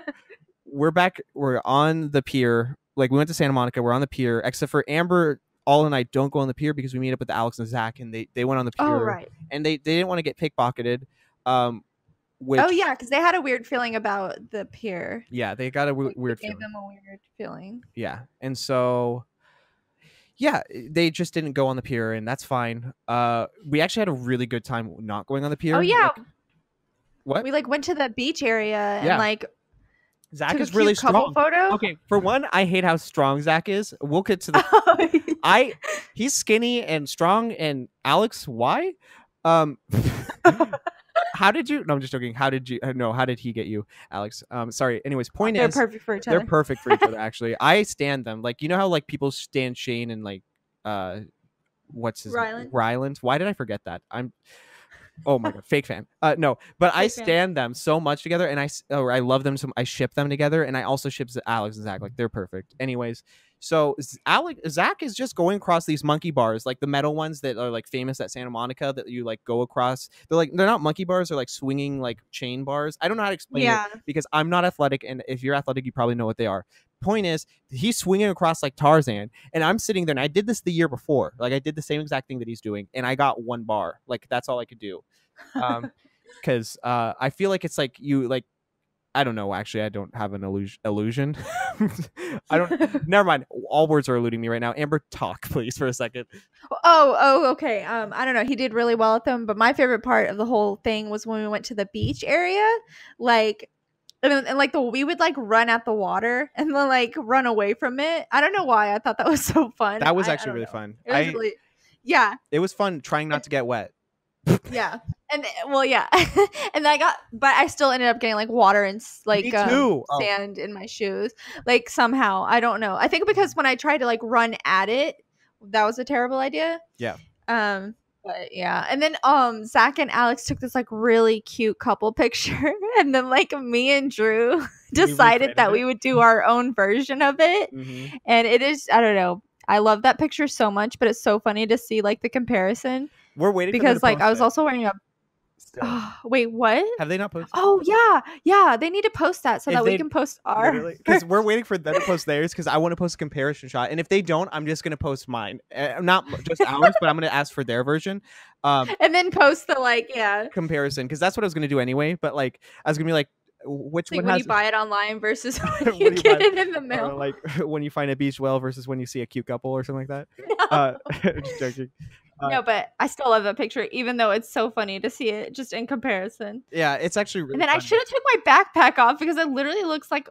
We're back. We're on the pier. Like, we went to Santa Monica. We're on the pier, except for Amber. All and I don't go on the pier because we meet up with Alex and Zach, and they went on the pier. Oh, right. And they didn't want to get pickpocketed. Which, oh yeah, because they had a weird feeling about the pier. Yeah, they got a weird feeling. Gave them a weird feeling. Yeah, and so. Yeah, they just didn't go on the pier, and that's fine. We actually had a really good time not going on the pier. Oh yeah. Like, what? We like went to the beach area and like. Zach is really strong. Photo? Okay, for one, I hate how strong Zach is. We'll get to the. He's skinny and strong, and Alex, why? How did you? No, I'm just joking. How did you? No, how did he get you, Alex? Sorry. Anyways, point is, they're perfect for each other. They're perfect for each other. Actually, I stand them. Like, you know how like people stand Shane and like, what's his name? Ryland. Why did I forget that? Oh my god, fake fan. No, but I stand them so much together, and I love them. So I ship them together, and I also ship Alex and Zach. Like, they're perfect. Anyways, so Zach is just going across these monkey bars, like the metal ones that are like famous at Santa Monica that you like go across. They're not monkey bars. They're like swinging like chain bars. I don't know how to explain it because I'm not athletic, and if you're athletic, you probably know what they are. Point is, he's swinging across like Tarzan, and I'm sitting there, and I did this the year before. Like, I did the same exact thing that he's doing, and I got one bar. Like, that's all I could do. Because I feel like it's like you like. I don't know. Actually, I don't have an illusion. I don't. Never mind. All words are eluding me right now. Amber, talk, please, for a second. Oh, okay. I don't know. He did really well at them, but my favorite part of the whole thing was when we went to the beach area, like. And like we would like run at the water and then like run away from it. I don't know why. I thought that was so fun. That was actually really fun. It was really, yeah. It was fun trying not to get wet. Yeah. And well, yeah. And but I still ended up getting like water and like Me too. sand in my shoes. Like somehow, I don't know. I think because when I tried to like run at it, that was a terrible idea. Yeah. But yeah. And then Zach and Alex took this like really cute couple picture, and then like me and Drew decided that we would do our own version of it. Mm-hmm. And it is, I don't know. I love that picture so much, but it's so funny to see like the comparison. We're waiting because like I was also wearing a wait, what? Have they not posted? Oh yeah, they need to post that so that we can post our. Because we're waiting for them to post theirs. Because I want to post a comparison shot, and if they don't, I'm just gonna post mine. Not just ours, but I'm gonna ask for their version. And then post the comparison, because that's what I was gonna do anyway. But like I was gonna be like, which one when has you buy it online versus when you get it in the mail, like when you find a beach whale versus when you see a cute couple or something like that. No. Just joking. No, but I still love that picture, even though it's so funny to see it just in comparison. Yeah, it's actually really. And then funny. I should have took my backpack off because it literally looks like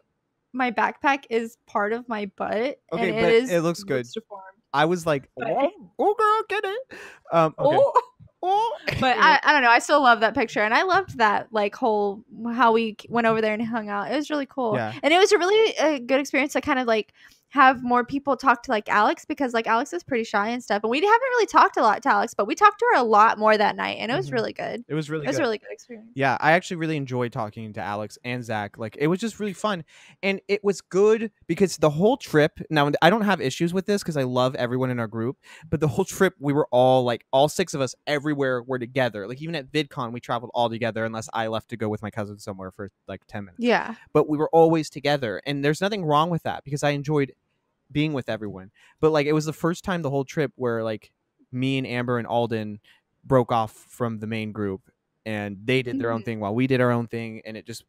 my backpack is part of my butt. Okay, and but it looks good. Deformed. I was like, oh girl, get it. Okay. But I don't know. I still love that picture, and I loved that like whole how we went over there and hung out. It was really cool, and it was a really good experience to kind of like have more people talk to like Alex, because like Alex is pretty shy and stuff, and we haven't really talked a lot to Alex, but we talked to her a lot more that night, and it was really good. It was really a really good experience. Yeah, I actually really enjoyed talking to Alex and Zach. Like it was just really fun, and it was good because the whole trip. Now I don't have issues with this because I love everyone in our group, but the whole trip we were all six of us everywhere were together. Like even at VidCon we traveled all together unless I left to go with my cousin somewhere for like 10 minutes. Yeah, but we were always together, and there's nothing wrong with that because I enjoyed being with everyone. But like it was the first time the whole trip where like me and Amber and Alden broke off from the main group, and they did their own thing while we did our own thing, and it just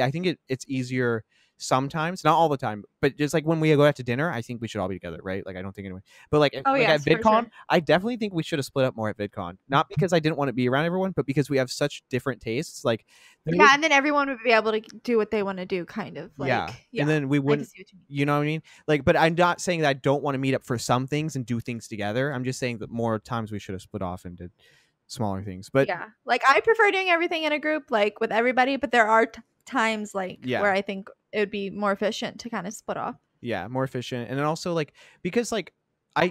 I think it's easier sometimes, not all the time, but just like when we go out to dinner, I think we should all be together, right? Like I don't think anyone, but like, at VidCon, sure. I definitely think we should have split up more at VidCon, not because I didn't want to be around everyone, but because we have such different tastes. Like and then everyone would be able to do what they want to do, kind of like, and then we wouldn't, you know what I mean? Like, but I'm not saying that I don't want to meet up for some things and do things together. I'm just saying that more times we should have split off and did smaller things. But yeah, like I prefer doing everything in a group, like with everybody, but there are times like where I think it would be more efficient to kind of split off. Yeah, more efficient. And then also like because like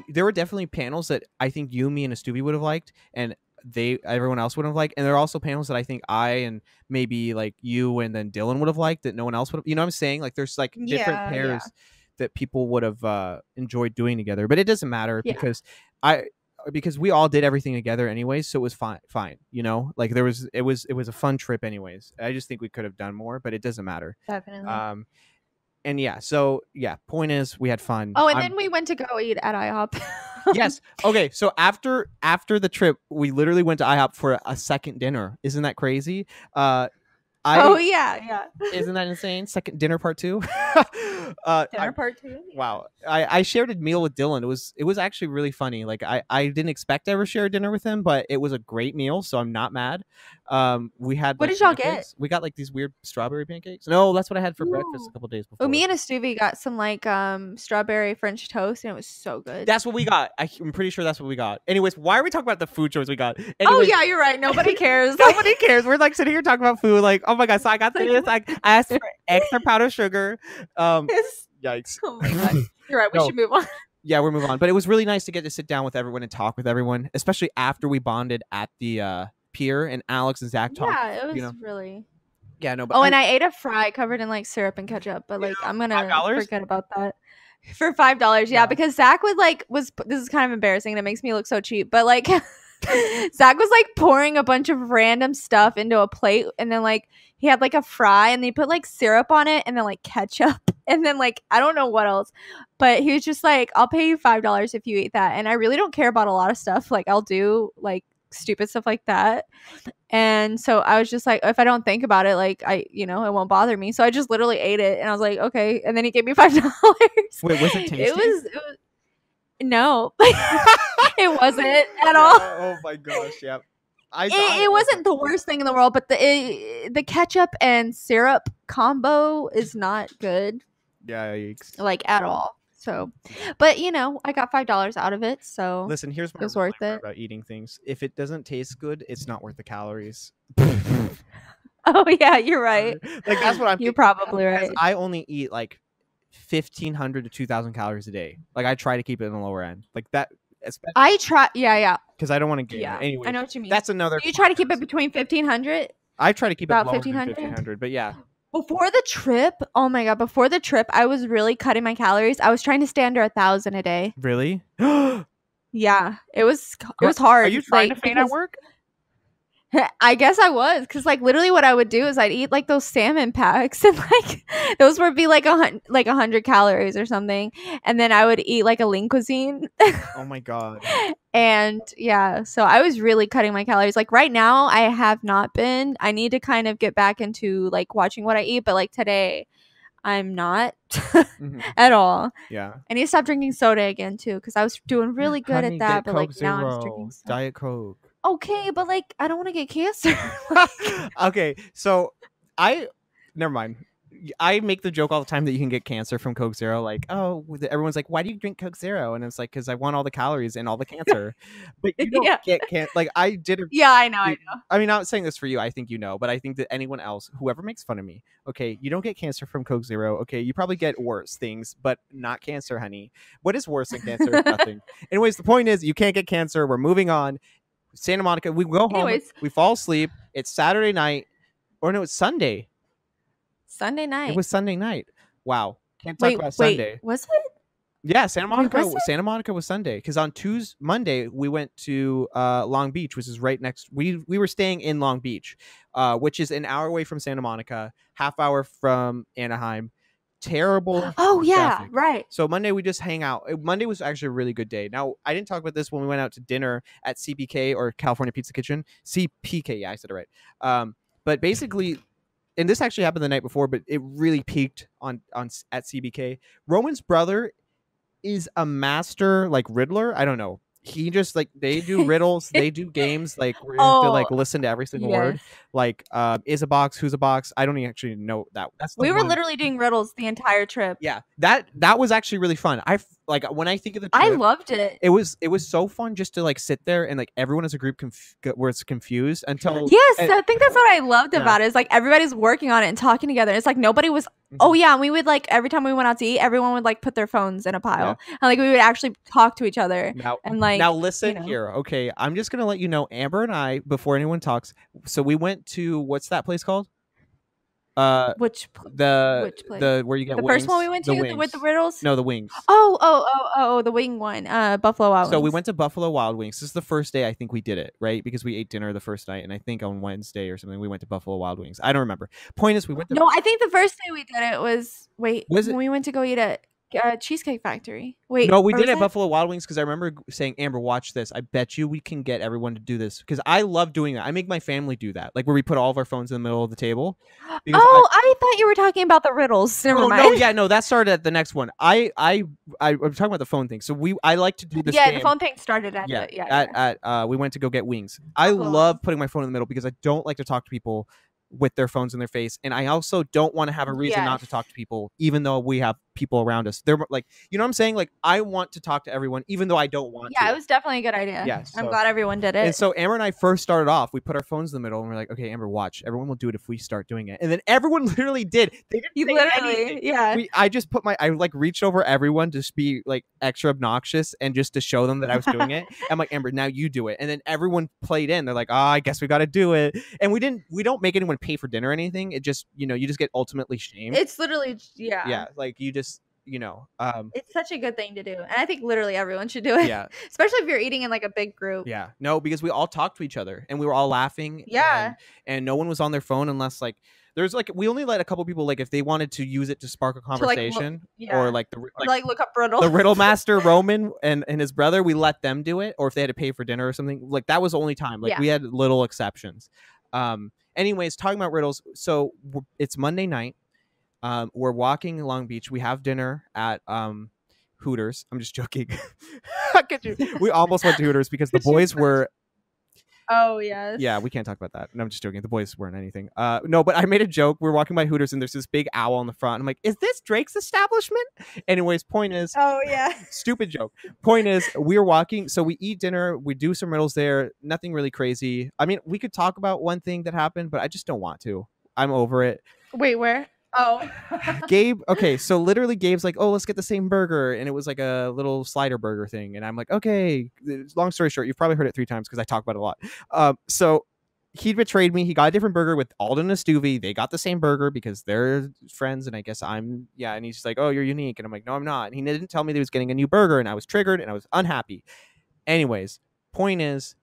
there were definitely panels that I think you, me, and Astubi would have liked, and everyone else would have liked. And there are also panels that I think I and maybe like you and then Dylan would have liked that no one else would have. You know what I'm saying? Like there's like different pairs that people would have enjoyed doing together. But it doesn't matter because we all did everything together anyways, so it was fine, you know? Like it was a fun trip anyways. I just think we could have done more, but it doesn't matter. Definitely. And point is we had fun. Oh, and then we went to go eat at IHOP. Yes. Okay, so after the trip, we literally went to IHOP for a second dinner. Isn't that crazy? Yeah. Isn't that insane? Second dinner part 2. Part 2. Wow. I shared a meal with Dylan. It was actually really funny. Like I didn't expect to ever share a dinner with him, but it was a great meal, so I'm not mad. We had what did y'all get? We got like these weird strawberry pancakes. No, that's what I had for breakfast a couple days before. Oh, me and Astuvi got some like strawberry French toast, and it was so good. That's what we got. I'm pretty sure that's what we got. Anyways, why are we talking about the food choice we got? Anyways, oh yeah, you're right. Nobody cares. Nobody cares. We're like sitting here talking about food. Like, oh my god, so I got this. I asked for extra powdered sugar. Yikes. Oh my god. You're right. We should move on. Yeah, we're moving on. But it was really nice to get to sit down with everyone and talk with everyone, especially after we bonded at the pier and Alex and Zach talked. Yeah, it was really. Yeah, no, but and I ate a fry covered in like syrup and ketchup, but like I'm gonna forget about that. For $5, yeah, because Zach was this is kind of embarrassing and it makes me look so cheap, but like Zach was like pouring a bunch of random stuff into a plate, and then like he had like a fry and they put like syrup on it and then like ketchup and then like I don't know what else, but he was just like, I'll pay you $5 if you eat that. And I really don't care about a lot of stuff. Like I'll do like stupid stuff like that. And so I was just like, if I don't think about it, like it won't bother me. So I just literally ate it and I was like, okay. And then he gave me $5. Wait, was it tasty? It was no. It wasn't at all. Oh my gosh, yeah. It wasn't the worst thing in the world, but the ketchup and syrup combo is not good. Yeah, yikes. Like at all. So, but you know, I got $5 out of it, so Listen, here's my it was rule worth it. about eating things. If it doesn't taste good, it's not worth the calories. Oh yeah, you're right. Like that's what I'm You're thinking. probably Because right. I only eat like 1,500 to 2,000 calories a day. Like I try to keep it in the lower end, like that, especially I try. Yeah. because I don't want to gain Yeah. it. Anyway, I know what you mean. that's another. So you try to keep podcast. it between 1,500. I try to keep it About lower than 1,500? 1,500, but yeah. Before the trip, oh my god! Before the trip, I was really cutting my calories. I was trying to stay under 1,000 a day. Really? Are Yeah, it was hard. you trying to faint at because work? I guess I was, because like literally what I would do is I'd eat like those salmon packs, and like those would be like 100 calories or something, and then I would eat like a lean cuisine. Oh my god. And yeah, so I was really cutting my calories. Like right now, I have not been. I need to kind of get back into like watching what I eat, but like today, I'm not at all. Yeah. I need to stop drinking soda again too, because I was doing really good Honey, at that. get But Coke like now I'm just Zero, drinking soda. Diet Coke. Okay, but like I don't want to get cancer. Okay, so never mind. I make the joke all the time that you can get cancer from Coke Zero. Like, oh, everyone's like, why do you drink Coke Zero? And it's like, because I want all the calories and all the cancer. But you don't get like I did. Yeah, I know. I mean, not saying this for you. I think you know, but I think that anyone else, whoever makes fun of me, okay, you don't get cancer from Coke Zero. Okay, you probably get worse things, but not cancer, honey. What is worse than cancer? Nothing. Anyways, the point is, you can't get cancer. We're moving on. Santa Monica. We go home. We fall asleep. It's Saturday night, or no, it's Sunday. Sunday night. It was Sunday night. Wow. Can't talk about Sunday. Was it? Yeah, Santa Monica. Santa Monica was Sunday, because on Monday we went to Long Beach, which is right next. We were staying in Long Beach, which is an hour away from Santa Monica, half hour from Anaheim. Terrible. Oh yeah, traffic. right. So Monday we just hang out. Monday was actually a really good day. Now I didn't talk about this when we went out to dinner at CPK, or California Pizza Kitchen. CPK, yeah, I said it right. But basically, and this actually happened the night before, but it really peaked on at CBK. Roman's brother is a master like riddler. I don't know. He just like, they do riddles, they do games like where you have to like listen to every single word. Like is a box, who's a box. I don't actually know that. We were literally doing riddles the entire trip. Yeah, that was actually really fun. Like when I think of the trip, I loved it. It was so fun just to like sit there and like everyone as a group where it's confused until I think that's what I loved about it, is like everybody's working on it and talking together. It's like nobody was oh yeah, and we would like every time we went out to eat, everyone would like put their phones in a pile, and like we would actually talk to each other. Now listen here, okay, I'm just gonna let you know, Amber and I, before anyone talks, so we went to, what's that place called? Which place? The where you get the wings? first one we went to with the riddles? No, the wings. Oh, the wing one. Buffalo Wild Wings. So we went to Buffalo Wild Wings. This is the first day I think we did it, right? Because we ate dinner the first night, and I think on Wednesday or something we went to Buffalo Wild Wings. I don't remember. Point is, we went to No, I think the first day we did it was when we went to go eat at Cheesecake Factory. No, we did it at Buffalo Wild Wings, because I remember saying, Amber, watch this. I bet you we can get everyone to do this, because I love doing that. I make my family do that, like where we put all of our phones in the middle of the table. I thought you were talking about the riddles. Never mind. No, that started at the next one. I'm talking about the phone thing. So I like to do this. Yeah, the phone thing started at we went to go get wings. I love putting my phone in the middle because I don't like to talk to people with their phones in their face, and I also don't want to have a reason not to talk to people, even though we have people around us. They're like, you know what I'm saying? Like, I want to talk to everyone, even though I don't want to. Yeah, it was definitely a good idea. Yeah, I'm glad everyone did it. And so Amber and I first started off, we put our phones in the middle, and we're like, okay, Amber, watch. Everyone will do it if we start doing it. And then everyone literally did. They didn't say anything. Yeah. I like reached over everyone to just be like extra obnoxious and just to show them that I was doing it. I'm like, Amber, now you do it. And then everyone played in. They're like, I guess we got to do it. And we don't make anyone pay for dinner or anything. It just, you just get ultimately shamed. It's literally, yeah, like you just, it's such a good thing to do, and I think literally everyone should do it. Yeah, especially if you're eating in like a big group. Yeah, no, because we all talked to each other and we were all laughing. Yeah, and no one was on their phone unless like there's like, we only let a couple people, like if they wanted to use it to spark a conversation, or like look up riddle. The riddle master Roman and his brother, we let them do it, or if they had to pay for dinner or something, like that was the only time. Like we had little exceptions. Anyways, talking about riddles, so it's Monday night. We're walking in Long Beach. We have dinner at Hooters. I'm just joking. We almost went to Hooters because the boys were Oh yes. Yeah, we can't talk about that. No, I'm just joking. The boys weren't anything. No, but I made a joke. We were walking by Hooters and there's this big owl in the front. I'm like, is this Drake's establishment? Anyways, point is, Oh yeah. stupid joke. Point is, we were walking, so we eat dinner, we do some riddles there, nothing really crazy. I mean, we could talk about one thing that happened, but I just don't want to. I'm over it. Wait, where? Oh. Gabe, okay, so literally Gabe's like, oh, let's get the same burger. And it was like a little slider burger thing. And I'm like, okay, long story short, you've probably heard it 3 times because I talk about it a lot. So he betrayed me. He got a different burger with Alden and Stuvie. They got the same burger because they're friends. And I guess and he's just like, oh, you're unique. And I'm like, no, I'm not. And he didn't tell me that he was getting a new burger. And I was triggered and I was unhappy. Anyways, point is,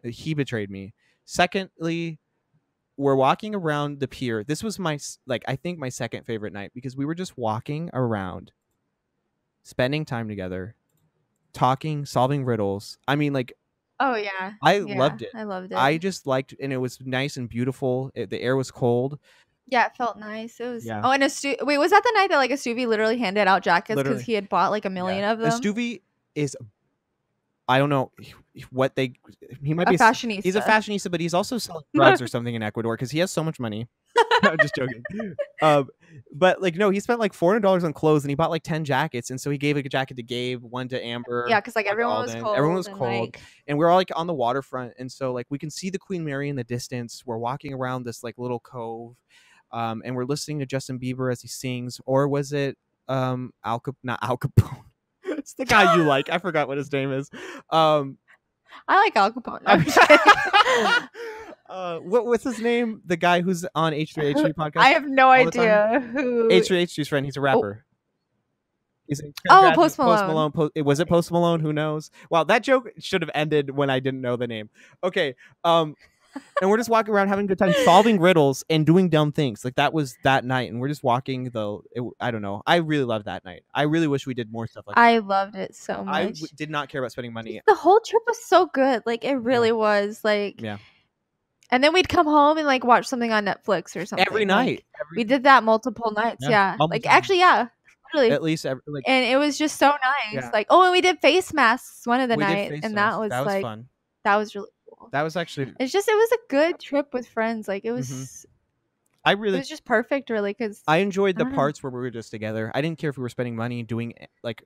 he betrayed me. Secondly, we're walking around the pier. This was I think my second favorite night because we were just walking around, spending time together, talking, solving riddles. I mean, like, oh yeah, I loved it. I loved it. I just liked, and it was nice and beautiful. The air was cold. Yeah, it felt nice. It was. Yeah. Oh, and wait, was that the night that like Stuvie literally handed out jackets because he had bought like a million of them? Stuvie is, I don't know what he might be a fashionista. He's a fashionista, but he's also selling drugs or something in Ecuador because he has so much money. I'm just joking. But like, no, he spent like $400 on clothes and he bought like 10 jackets. And so he gave like a jacket to Gabe, one to Amber. Yeah, because like everyone was cold. Everyone was cold. And we're all like on the waterfront. And so like we can see the Queen Mary in the distance. We're walking around this like little cove. And we're listening to Justin Bieber as he sings. Or was it not Al Capone? It's the guy you like. I forgot what his name is. I like Al Capone. What's his name? The guy who's on H3H3 podcast. I have no idea who. H3H3's friend. He's a rapper. Post Malone. Was it Post Malone? Who knows? Wow, that joke should have ended when I didn't know the name. Okay. And we're just walking around having a good time solving riddles and doing dumb things. Like that was that night, and we're just walking. I don't know. I really loved that night. I really wish we did more stuff like that. I loved it so much. I did not care about spending money. The whole trip was so good. Like it really was. Like yeah. And then we'd come home and like watch something on Netflix or something. Every night. We did that multiple nights. Yeah. Like actually, yeah. Really. At least and it was just so nice. Yeah. Like, and we did face masks one of the nights, and that was like fun. That was really cool. That was actually. It was a good trip with friends. Like it was. Mm-hmm. It was just perfect, really, because I enjoyed the parts where we were just together. I didn't care if we were spending money doing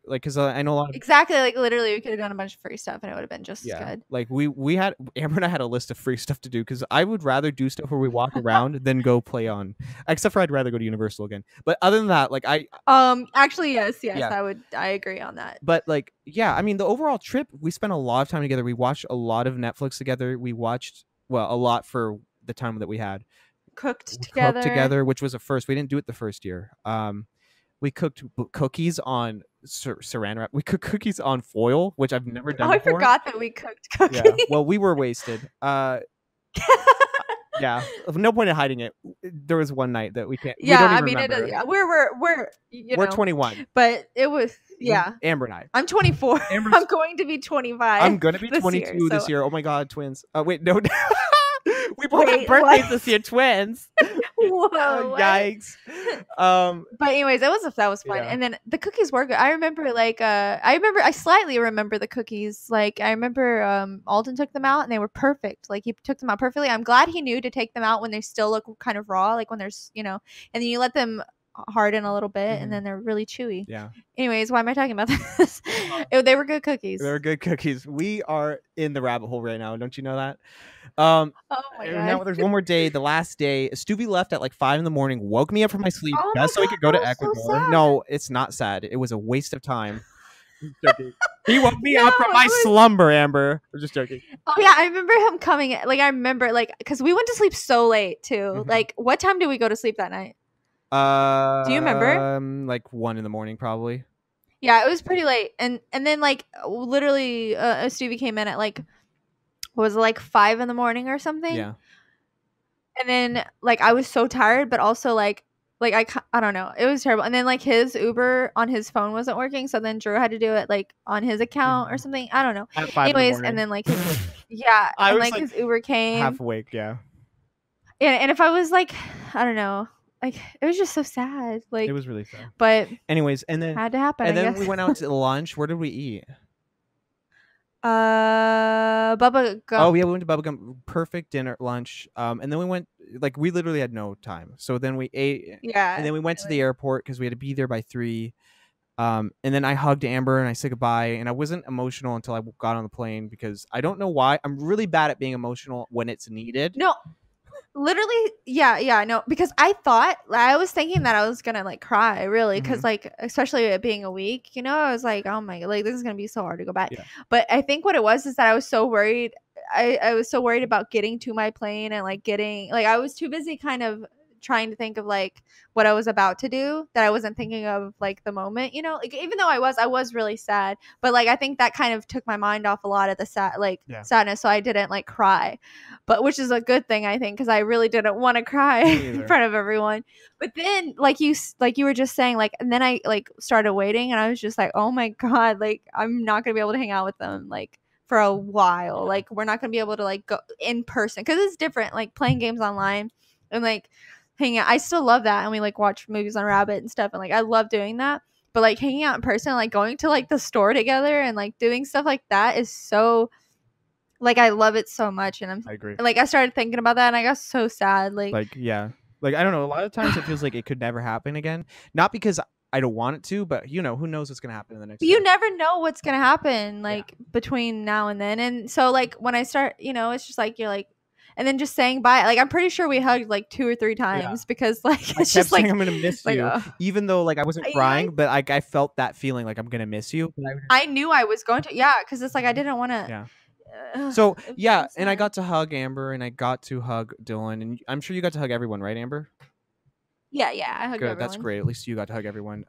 because I know a lot of exactly like literally we could have done a bunch of free stuff and it would have been just as good. Like we had Amber and I had a list of free stuff to do because I would rather do stuff where we walk around than go play on. Except for I'd rather go to Universal again. But other than that, like actually yes, I agree on that. But like I mean the overall trip we spent a lot of time together. We watched a lot of Netflix together. We watched a lot for the time that we had. Cooked together, which was a first. We didn't do it the first year. We cooked cookies on saran wrap. We cooked cookies on foil, which I've never done before. I forgot that we cooked cookies. Yeah. Well, we were wasted. Yeah. No point in hiding it. There was one night that we can't. Yeah, we don't even remember. We're 21. But it was Amber and I. I'm 24. I'm going to be 25. I'm going to be 22 this year. Oh my god, twins. Oh wait, no. We both have birthdays this year, twins. Whoa! Yikes! But anyways, that was fun, and then the cookies were good. I remember, I slightly remember the cookies. Like I remember, Alden took them out, and they were perfect. Like he took them out perfectly. I'm glad he knew to take them out when they still look kind of raw, like when there's, and then you let them harden a little bit, and then they're really chewy. Yeah. Anyways, why am I talking about this? They were good cookies. They were good cookies. We are in the rabbit hole right now. Don't you know that? Oh my god. Now there's one more day. The last day, Stuvie left at like 5 a.m, woke me up from my sleep just so he could go to Ecuador. So no, it's not sad. It was a waste of time. He woke me up from my slumber, Amber. I'm just joking. Oh yeah, I remember him coming. Like I remember, because we went to sleep so late too. Mm-hmm. Like, what time did we go to sleep that night? Do you remember? Like 1 a.m, probably. Yeah, it was pretty late, and then like literally, Stevie came in at like, was it like 5 a.m. or something? Yeah. And then like I was so tired, but also like I don't know, it was terrible. And then like his Uber on his phone wasn't working, so then Drew had to do it like on his account or something. I don't know. At 5 Anyways, and then like I was like his Uber came half awake. Yeah. And if I was like, I don't know. Like it was just so sad. Like it was really sad. But anyways, and then had to happen. And then we went out to lunch. Where did we eat? Bubba Oh Gump. yeah, we went to Bubblegum. Perfect dinner, lunch. And then we went, like, we literally had no time. So then we ate, and Yeah. then we went to the Really. airport because we had to be there by 3. And then I hugged Amber and I said goodbye. And I wasn't emotional until I got on the plane because I don't know why. I'm really bad at being emotional when it's needed. No, literally, yeah, no, because I was thinking that I was gonna like cry, really, because Mhm. like especially it being a week, I was like, oh my, like this is gonna be so hard to go back. Yeah. But I think what it was is that I was so worried. I was so worried about getting to my plane and like getting like I was too busy kind of trying to think of like what I was about to do that I wasn't thinking of like the moment, like even though I was really sad, but like I think that kind of took my mind off a lot of the Yeah. sadness, so I didn't like cry, but which is a good thing I think because I really didn't want to cry Me in either. front of everyone. But then like you were just saying, like, and then I like started waiting and I was just like, oh my god, like I'm not gonna be able to hang out with them like for a while. Yeah. Like we're not gonna be able to like go in person because it's different like playing games online and like hanging out. I still love that, and we like watch movies on Rabbit and stuff, and like I love doing that. But like hanging out in person, like going to like the store together and like doing stuff like that is so like I love it so much. And I agree. I started thinking about that and I got so sad. Like Yeah. Like, I don't know. A lot of times it feels like it could never happen again. Not because I don't want it to, but who knows what's gonna happen in the next you day. never know what's gonna happen like between now and then. And so like when I start, it's just like you're like, and then just saying bye. Like I'm pretty sure we hugged like 2 or 3 times because like I it's kept just like saying I'm gonna miss like you, even though like I wasn't crying, but like I felt that feeling like I'm gonna miss you. I knew I was going to, yeah, because it's like I didn't want to. Yeah. So yeah, and I got to hug Amber and I got to hug Dylan, and I'm sure you got to hug everyone, right, Amber? Yeah, I hugged Good. everyone. That's great. At least you got to hug everyone.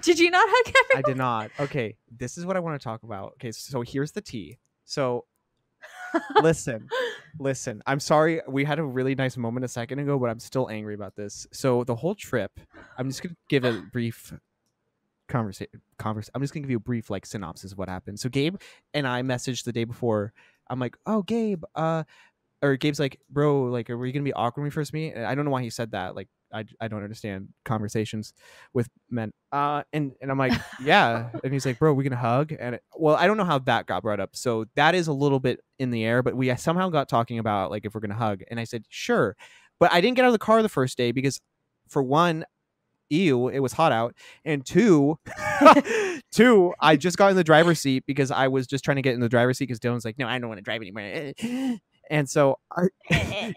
Did you not hug everyone? I did not. Okay, this is what I want to talk about. Okay, so here's the tea. So listen. I'm sorry we had a really nice moment a second ago, but I'm still angry about this. So the whole trip, I'm just gonna give a brief conversation. I'm just gonna give you a brief like synopsis of what happened. So Gabe and I messaged the day before. I'm like, oh Gabe, or Gabe's like, bro, like, are we gonna be awkward when we first meet? And I don't know why he said that. Like, I don't understand conversations with men. And I'm like, yeah. And he's like, bro, we gonna hug? And well, I don't know how that got brought up. So that is a little bit in the air. But we somehow got talking about like if we're gonna hug. And I said, sure. But I didn't get out of the car the first day because, for one, ew, it was hot out, and two, I just got in the driver's seat because I was just trying to get in the driver's seat because Dylan's like, no, I don't want to drive anymore. And so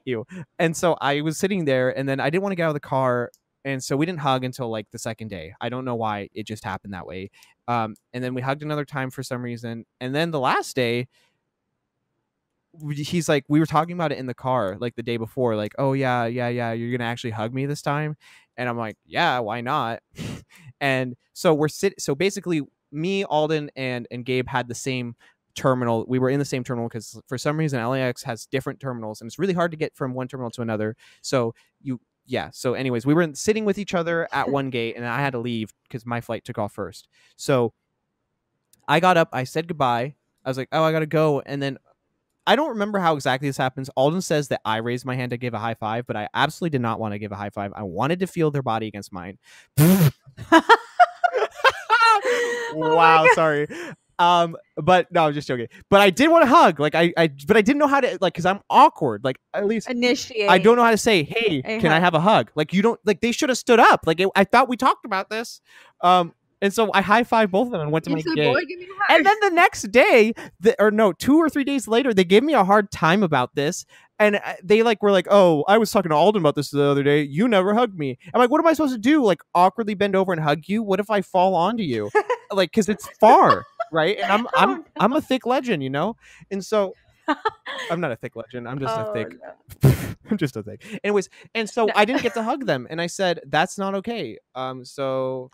ew. And so I was sitting there, and then I didn't want to get out of the car, and so we didn't hug until like the second day. I don't know why, it just happened that way. And then we hugged another time for some reason, and then the last day, he's like, we were talking about it in the car like the day before, like, oh yeah, you're gonna actually hug me this time. And I'm like, yeah, why not? And so so basically me, Alden, and Gabe had the same terminal. We were in the same terminal because for some reason LAX has different terminals and it's really hard to get from one terminal to another. So so anyways, we were sitting with each other at one gate, and I had to leave because my flight took off first. So I got up, I said goodbye, I was like, oh, I gotta go. And then I don't remember how exactly this happens. Alden says that I raised my hand to give a high five, but I absolutely did not want to give a high five. I wanted to feel their body against mine. Wow, sorry. But no, I'm just joking. But I did want to hug. Like but I didn't know how to, like, because I'm awkward. Like, at least initiate. I don't know how to say, hey, can I have a hug? Like, you don't, like, they should have stood up. Like, I thought we talked about this. And so I high-fived both of them and went to my gate. Boy, give me a hug. And then the next day, 2 or 3 days later, they gave me a hard time about this. And they like were like, oh, I was talking to Alden about this the other day. You never hugged me. I'm like, what am I supposed to do? Like, awkwardly bend over and hug you? What if I fall onto you? Like, because it's far, right? And I'm a thick legend, And so I'm not a thick legend. I'm just a thick. No. I'm just a thick. Anyways, and so I didn't get to hug them, and I said that's not okay. So.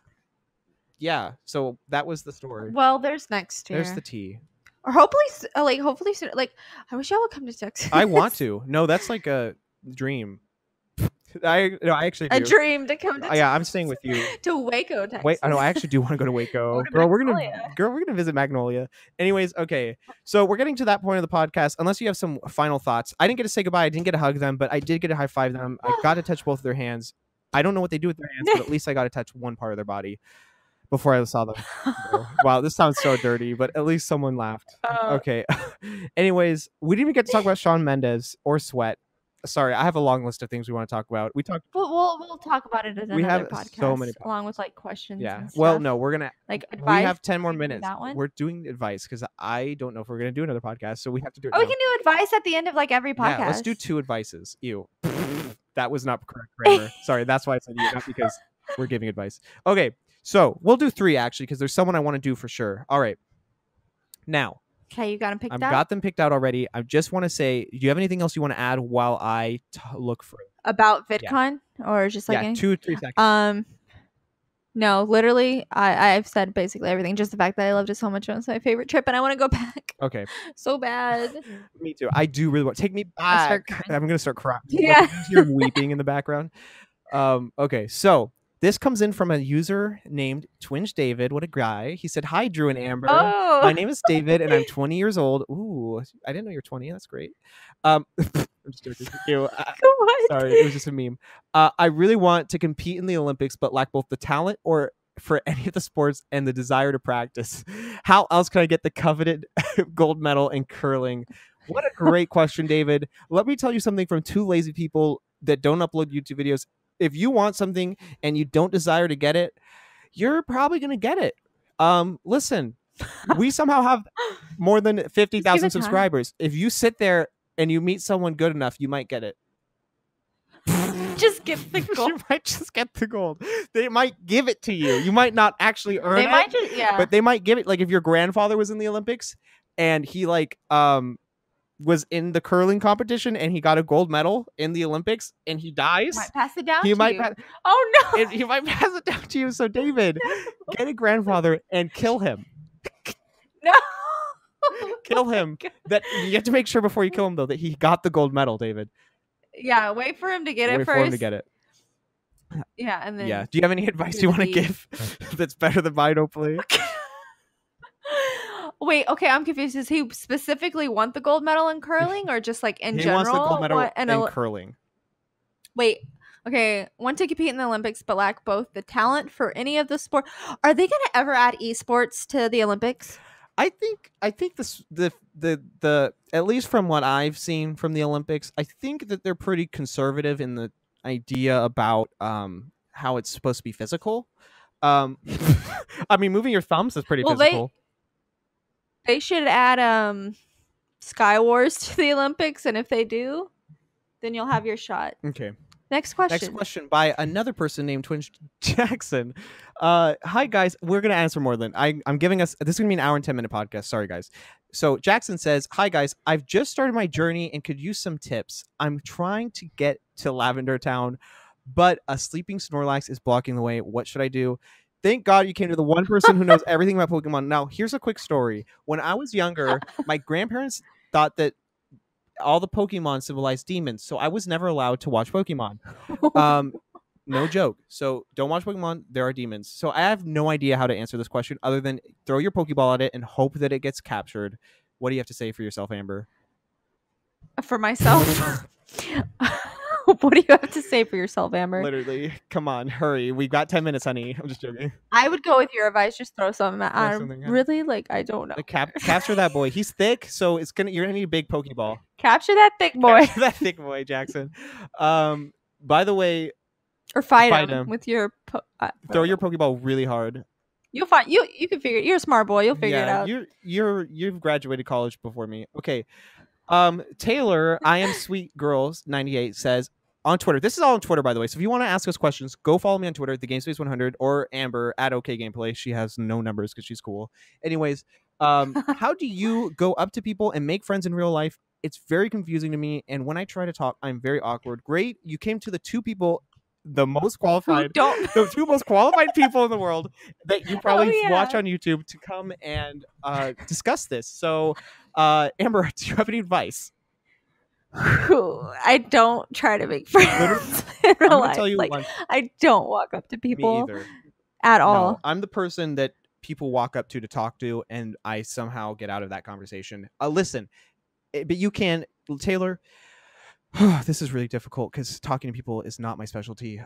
Yeah, so that was the story. Well, there's next year. There's the tea. Or hopefully soon. Like, I wish y'all would come to Texas. I want to. No, that's like a dream. I actually do. A dream to come to Texas. Yeah, I'm staying with you. To Waco, Texas. Wait, I know, I actually do want to go to Waco. Girl, we're gonna visit Magnolia. Anyways, okay. So we're getting to that point of the podcast. Unless you have some final thoughts. I didn't get to say goodbye. I didn't get to hug them, but I did get to high five them. I got to touch both of their hands. I don't know what they do with their hands, but at least I got to touch one part of their body. before I saw them. Wow, this sounds so dirty, but at least someone laughed. Okay. Anyways, we didn't even get to talk about Shawn Mendes or Sweat. Sorry, I have a long list of things we want to talk about. We'll talk about it in another podcast. So many along with like questions. Yeah. And stuff. Well, no, we're gonna like advice. We have 10 more do minutes. that one? We're doing advice because I don't know if we're gonna do another podcast, so we have to do it. Oh, we can do advice at the end of like every podcast. Yeah, let's do 2 advices. Ew. That was not correct grammar. Sorry, that's why I said you, not because we're giving advice. Okay, so we'll do 3 actually because there's someone I want to do for sure. All right. Now. Okay, you got them picked out? I've got them picked out already. I just want to say, do you have anything else you want to add while I look for it? About VidCon? Yeah. Or just like 2-3 seconds. No, literally, I've said basically everything. Just the fact that I loved it so much. It was my favorite trip, and I want to go back. Okay. So bad. Me too. I do really want. Take me back. I'm gonna start crying. Yeah. You're weeping in the background. Okay, so this comes in from a user named Twinge David. What a guy. He said, "Hi, Drew and Amber. Oh. My name is David, and I'm 20 years old." Ooh, I didn't know you're 20. That's great. I'm just joking. Sorry, it was just a meme. I really want to compete in the Olympics, but lack both the talent or for any of the sports and the desire to practice. How else can I get the coveted gold medal in curling? What a great question, David. Let me tell you something from 2 lazy people that don't upload YouTube videos. If you want something and you don't desire to get it, you're probably going to get it. Listen, we somehow have more than 50,000 subscribers. If you sit there and you meet someone good enough, you might get it. Just get the gold. You might just get the gold. They might give it to you. You might not actually earn it. Might just, yeah. But they might give it. Like if your grandfather was in the Olympics and he like was in the curling competition and he got a gold medal in the Olympics and he dies. Might pass it down he to might you. Oh no. He might pass it down to you. So David, get a grandfather and kill him. No. Kill him. That you have to make sure before you kill him though that he got the gold medal, David. Yeah, wait for him to get it first. Wait for him to get it. Yeah, and then. Yeah. Do you have any advice you want to give that's better than mine, hopefully? Wait, okay, I'm confused. Does he specifically want the gold medal in curling or just like in general? He wants the gold medal in curling. Wait, okay, want to compete in the Olympics but lack both the talent for any of the sport. Are they going to ever add esports to the Olympics? I think this the at least from what I've seen from the Olympics, I think that they're pretty conservative in the idea about how it's supposed to be physical. I mean, moving your thumbs is pretty physical. They should add Sky Wars to the Olympics, and if they do, then you'll have your shot. Okay. Next question. Next question by another person named Twinge Jackson. Hi guys, we're gonna answer more than I'm giving us. This is gonna be an hour and 10-minute podcast. Sorry guys. So Jackson says, "Hi guys, I've just started my journey and could use some tips. I'm trying to get to Lavender Town, but a sleeping Snorlax is blocking the way. What should I do?" Thank God you came to the one person who knows everything about Pokemon. Now, here's a quick story. When I was younger, my grandparents thought that all the Pokemon symbolized demons, so I was never allowed to watch Pokemon. No joke. So don't watch Pokemon. There are demons. So I have no idea how to answer this question other than throw your Pokeball at it and hope that it gets captured. What do you have to say for yourself, Amber? For myself? What do you have to say for yourself, Amber? Literally, come on, hurry. We've got 10 minutes, honey. I'm just joking. I would go with your advice. Just throw something at him. Really? Like, I don't know. Capture that boy. He's thick, so you're gonna need a big Pokeball. Capture that thick boy. Capture that thick boy, Jackson. By the way, or fight him with your throw your Pokeball really hard. You'll find you can figure it. You're a smart boy. You'll figure it out. You've graduated college before me. Okay. Taylor, I am sweet girls 98 says on Twitter. This is all on Twitter, by the way. So if you want to ask us questions, go follow me on Twitter, the GameSpace 100, or Amber at OK Gameplay. She has no numbers because she's cool. Anyways, how do you go up to people and make friends in real life? It's very confusing to me, and when I try to talk, I'm very awkward. Great, you came to the 2 people. The most qualified, the 2 most qualified people in the world that you probably watch on YouTube to come and discuss this. So, Amber, do you have any advice? I don't try to make friends in real life. Tell you I don't walk up to people at all. No, I'm the person that people walk up to talk to, and I somehow get out of that conversation. Listen, but you can, Taylor. This is really difficult because talking to people is not my specialty.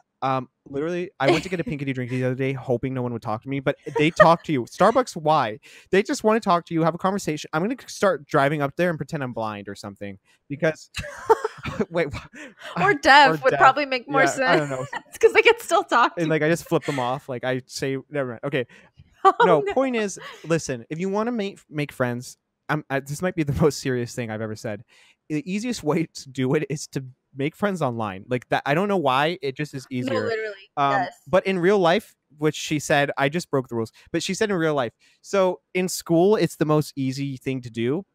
Literally, I went to get a pinkity drink the other day, hoping no one would talk to me, but they talk to you. Starbucks, why? They just want to talk to you, have a conversation. I'm gonna start driving up there and pretend I'm blind or something because wait, Or deaf or would deaf. probably make more Yeah, I don't sense know. because they can still talk to And like I just flip them off. Like I say, never mind. Okay, oh, no. no. Point is, listen. If you want to make friends, this might be the most serious thing I've ever said. The easiest way to do it is to make friends online. Like that. I don't know why. It just is No, easier. literally. Yes. But in real life, which she said, I just broke the rules. But she said in real life. So in school, it's the most easy thing to do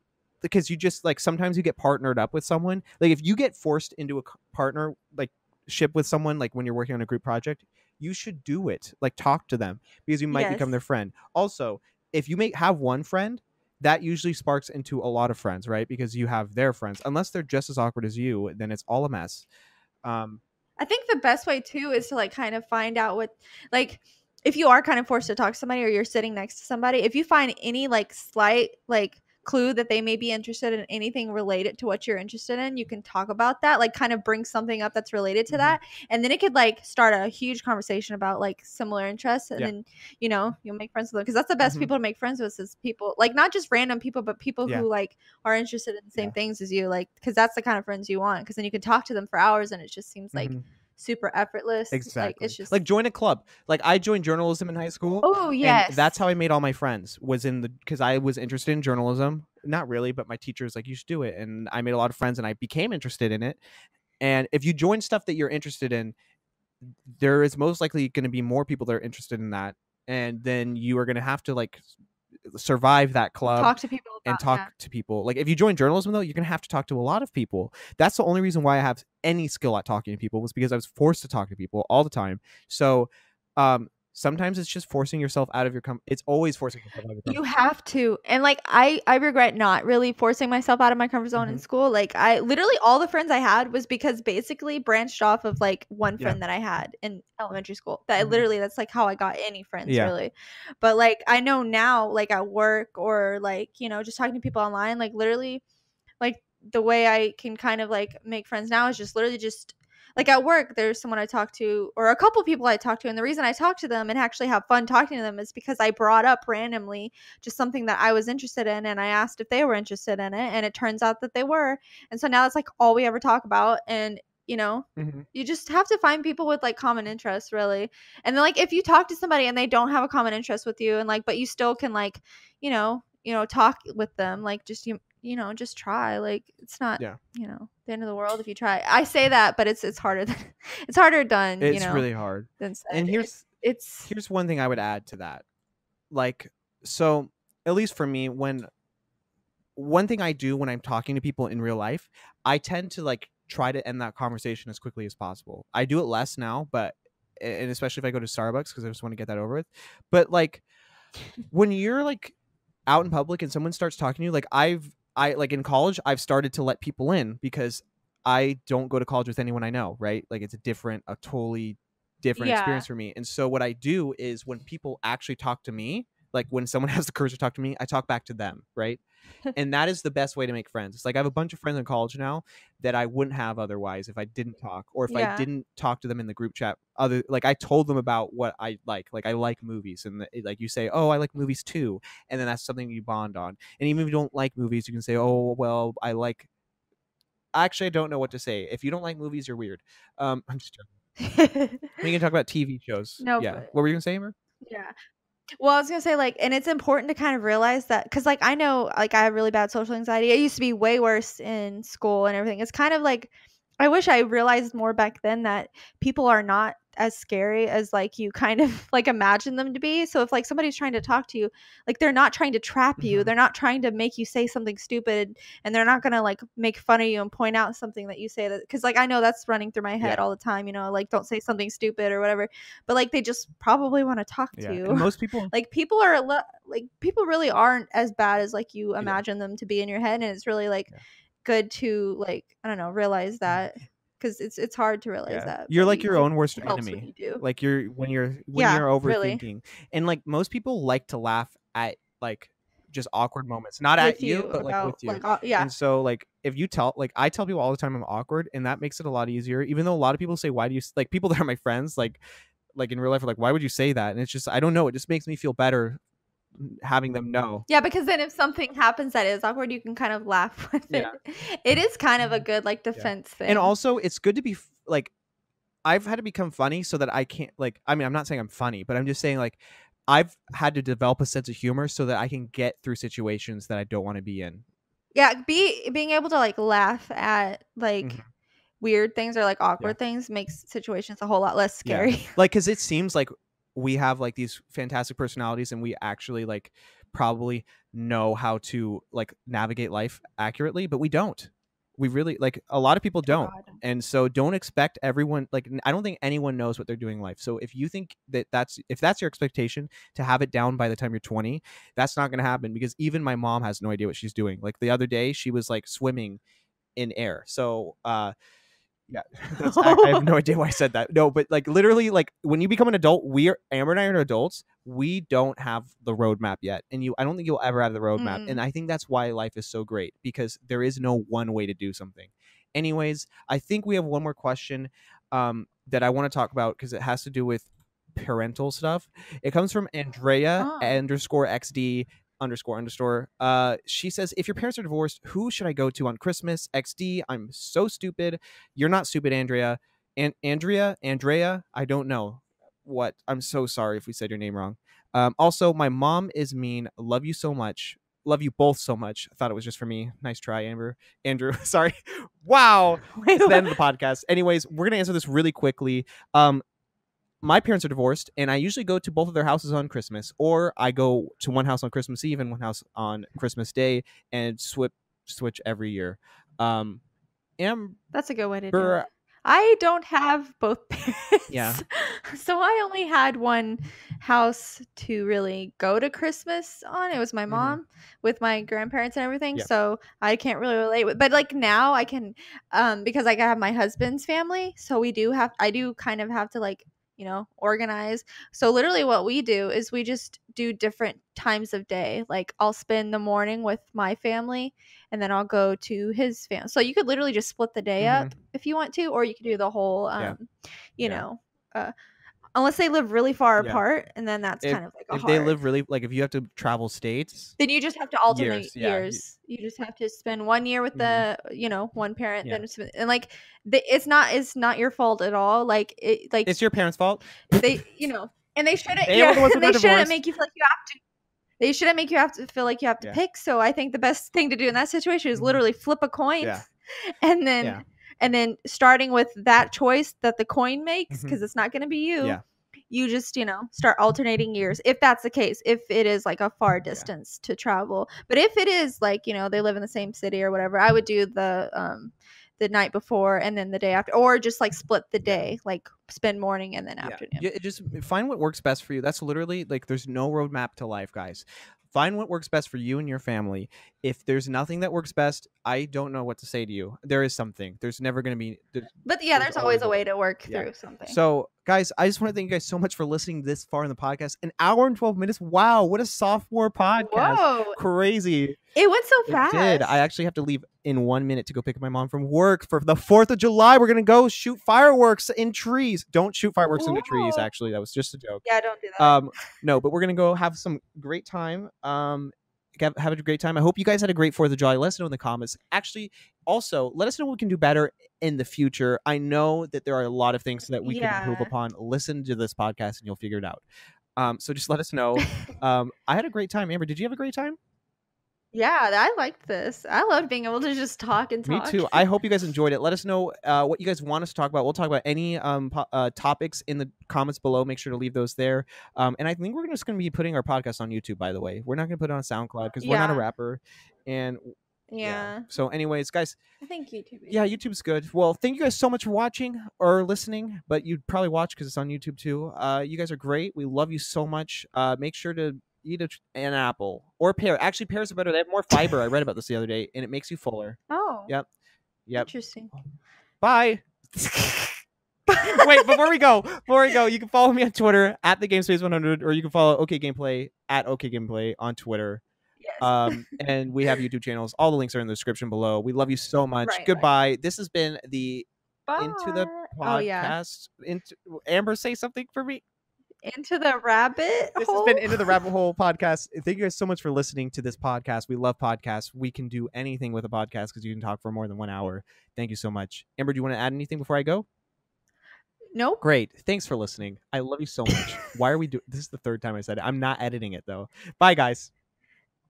because you just like sometimes you get partnered up with someone. Like if you get forced into a partner like ship with someone, like when you're working on a group project, you should do it. Like talk to them because you might become Yes. their friend. Also, if you have one friend, that usually sparks into a lot of friends, right? Because you have their friends. Unless they're just as awkward as you, then it's all a mess. I think the best way too is to like kind of find out what, like, if you are kind of forced to talk to somebody or you're sitting next to somebody, if you find any like slight like clue that they may be interested in anything related to what you're interested in, you can talk about that, like kind of bring something up that's related to that, and then it could like start a huge conversation about like similar interests, and Yeah. then you'll make friends with them, because that's the best people to make friends with, is people like not just random people, but people Yeah. who like are interested in the same Yeah. things as you, like, because that's the kind of friends you want, because then you can talk to them for hours and it just seems like super effortless. Exactly. Like it's just like join a club. Like I joined journalism in high school. oh And yes, that's how I made all my friends, was in the because I was interested in journalism. Not really, but my teacher was like, you should do it. And I made a lot of friends and I became interested in it. And if you join stuff that you're interested in, there is most likely going to be more people that are interested in that. And then you are going to have to like survive that club talk to people and about talk to people. Like if you join journalism though, you're gonna have to talk to a lot of people. That's the only reason why I have any skill at talking to people, was because I was forced to talk to people all the time. So sometimes it's just forcing yourself out of your it's always forcing yourself out of your you have to. And like I regret not really forcing myself out of my comfort zone in school. Like I literally, all the friends I had was because basically branched off of like one friend that I had in elementary school, that literally, that's like how I got any friends really. But like I know now, like at work or like just talking to people online, like literally, like the way I can kind of like make friends now is just literally just like at work, there's someone I talk to, or a couple people I talk to, and the reason I talk to them and actually have fun talking to them is because I brought up randomly just something that I was interested in, and I asked if they were interested in it, and it turns out that they were, and so now that's like all we ever talk about. And you just have to find people with like common interests, really. And then like if you talk to somebody and they don't have a common interest with you, and like but you still can like talk with them, like just just try. Like it's not the end of the world if you try. I say that, but it's harder than it's harder done. It's really hard. Than said. And here's one thing I would add to that. Like, so at least for me, one thing I do when I'm talking to people in real life, I tend to like try to end that conversation as quickly as possible. I do it less now, and especially if I go to Starbucks, because I just want to get that over with. But like when you're like out in public and someone starts talking to you, like I like in college, I've started to let people in because I don't go to college with anyone I know, right? Like it's a totally different experience for me. And so what I do is when people actually talk to me, like when someone has the courage to talk to me, I talk back to them, right? And that is the best way to make friends. It's like I have a bunch of friends in college now that I wouldn't have otherwise if I didn't talk, or if I didn't talk to them in the group chat. Like I told them about what I like I like movies, and like you say, oh, I like movies too, and then that's something you bond on. And even if you don't like movies, you can say, oh, well, actually I don't know what to say. If you don't like movies, you're weird. I'm just joking. We can talk about TV shows. No, yeah. What were you gonna say, Amber? Yeah. Well, I was gonna say, like, and it's important to kind of realize that, because like I know, like, I have really bad social anxiety. It used to be way worse in school and everything. It's kind of like, I wish I realized more back then that people are not as scary as like you kind of like imagine them to be. So if like somebody's trying to talk to you, like they're not trying to trap you, they're not trying to make you say something stupid, and they're not gonna like make fun of you and point out something that you say, that because like I know that's running through my head all the time, like don't say something stupid or whatever, but like they just probably want to talk to you. And most people like people are people really aren't as bad as like you imagine them to be in your head, and it's really like good to like, I don't know, realize that, because it's hard to realize that you're like your own worst enemy. Like when you're overthinking, really. and like most people like to laugh at like just awkward moments, not with at you, you but like about with you. yeah. And so like if you tell, like I tell people all the time I'm awkward, and that makes it a lot easier. Even though a lot of people say, why do you, like people that are my friends, like in real life are like, why would you say that? And it's just, I don't know, it just makes me feel better having them know. Yeah, because then if something happens that is awkward, you can kind of laugh with Yeah. it. It is kind of a good like defense thing. And also it's good to be like, I've had to become funny so that I can't, like, I mean, I'm not saying I'm funny, but I'm just saying like I've had to develop a sense of humor so that I can get through situations that I don't want to be in. Yeah, being able to like laugh at like weird things or like awkward things makes situations a whole lot less scary. Yeah. Like, because it seems like we have like these fantastic personalities, and we actually like probably know how to like navigate life accurately, but we don't. We really, like, a lot of people don't. God. And so don't expect everyone, like, I don't think anyone knows what they're doing in life. So if you think that if that's your expectation to have it down by the time you're 20, that's not going to happen, because even my mom has no idea what she's doing. Like the other day she was like swimming in air. So yeah, I have no idea why I said that. No, but like literally, like when you become an adult, Amber and I are adults. We don't have the roadmap yet, and I don't think you'll ever have the roadmap. And I think that's why life is so great, because there is no one way to do something. Anyways, I think we have one more question that I want to talk about, because it has to do with parental stuff. It comes from Andrea _XD __. She says, if your parents are divorced, who should I go to on Christmas? XD, I'm so stupid. You're not stupid, Andrea. And Andrea, I don't know what. I'm so sorry if we said your name wrong. Also, my mom is mean. Love you so much. Love you both so much. I thought it was just for me. Nice try, Andrew. Sorry. Wow. It's the end of the podcast. Anyways, we're gonna answer this really quickly. My parents are divorced, and I usually go to both of their houses on Christmas, or I go to one house on Christmas Eve and one house on Christmas Day, and switch every year. That's a good way to do it. I don't have both parents. Yeah. So I only had one house to really go to Christmas on. It was my mom with my grandparents and everything. Yeah. So I can't really relate with, but like now I can, because I have my husband's family. So I do kind of have to like, organize. So literally what we do is we just do different times of day. Like I'll spend the morning with my family, and then I'll go to his family. So you could literally just split the day up if you want to, or you could do the whole, unless they live really far apart, and then that's kind of like if they live really, like if you have to travel states, then you just have to alternate years. You just have to spend 1 year with the one parent, then and like it's not your fault at all. Like it's your parents' fault. They and they shouldn't. They shouldn't make you feel like you have to. They shouldn't make you have to feel like you have to pick. So I think the best thing to do in that situation is literally flip a coin, and then. And then starting with that choice that the coin makes, because it's not going to be you, you just, start alternating years. If that's the case, if it is like a far distance to travel. But if it is like, they live in the same city or whatever, I would do the night before and then the day after, or just like split the day, like spend morning and then afternoon. Just find what works best for you. That's literally like, there's no roadmap to life, guys. Find what works best for you and your family. If there's nothing that works best, I don't know what to say to you. There is something. There's never going to be. But there's always a way to work through something. So, guys, I just want to thank you guys so much for listening this far in the podcast. An hour and 12 minutes. Wow, what a sophomore podcast. Whoa. Crazy. It went so fast. It did. I actually have to leave in 1 minute to go pick up my mom from work for the 4th of July. We're going to go shoot fireworks in trees. Don't shoot fireworks into trees, actually. That was just a joke. Yeah, don't do that. No, but we're going to go have some great time. Have a great time. I hope you guys had a great 4th of July. Let us know in the comments. Actually, also, let us know what we can do better in the future. I know that there are a lot of things that we can improve upon. Listen to this podcast and you'll figure it out. So just let us know. I had a great time. Amber, did you have a great time? Yeah, I liked this. I loved being able to just talk and talk. Me too. I hope you guys enjoyed it. Let us know what you guys want us to talk about. We'll talk about any topics in the comments below. Make sure to leave those there. And I think we're just going to be putting our podcast on YouTube, by the way. We're not going to put it on SoundCloud because we're not a rapper. And so anyways, guys. I think YouTube. YouTube's good. Well, thank you guys so much for watching or listening, but you'd probably watch because it's on YouTube too. You guys are great. We love you so much. Make sure to eat an apple or a pear. Actually, pears are better. They have more fiber. I read about this the other day, and it makes you fuller. Oh. Yep. Interesting. Bye. Wait, before we go, you can follow me on Twitter at the GameSpace100, or you can follow OK Gameplay at OK Gameplay on Twitter. Yes. And we have YouTube channels. All the links are in the description below. We love you so much. Right. Goodbye. This has been the Into the Bye. Oh, yeah. Podcast. Amber, say something for me. Into the rabbit This hole. has been Into the Rabbit Hole podcast. Thank you guys so much for listening to this podcast. We love podcasts. We can do anything with a podcast because you can talk for more than 1 hour. Thank you so much. Amber, do you want to add anything before I go? Nope. Great. Thanks for listening. I love you so much. Why are we doing this? Is the third time I said it. I'm not editing it though. Bye, guys.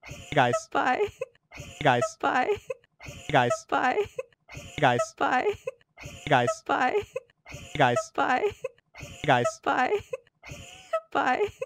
Bye, guys. Bye. Bye, guys. Bye. Bye, guys. Bye. Bye, guys. Bye. Bye, guys. Bye. Bye, guys. Bye. Bye, guys. Bye. Bye.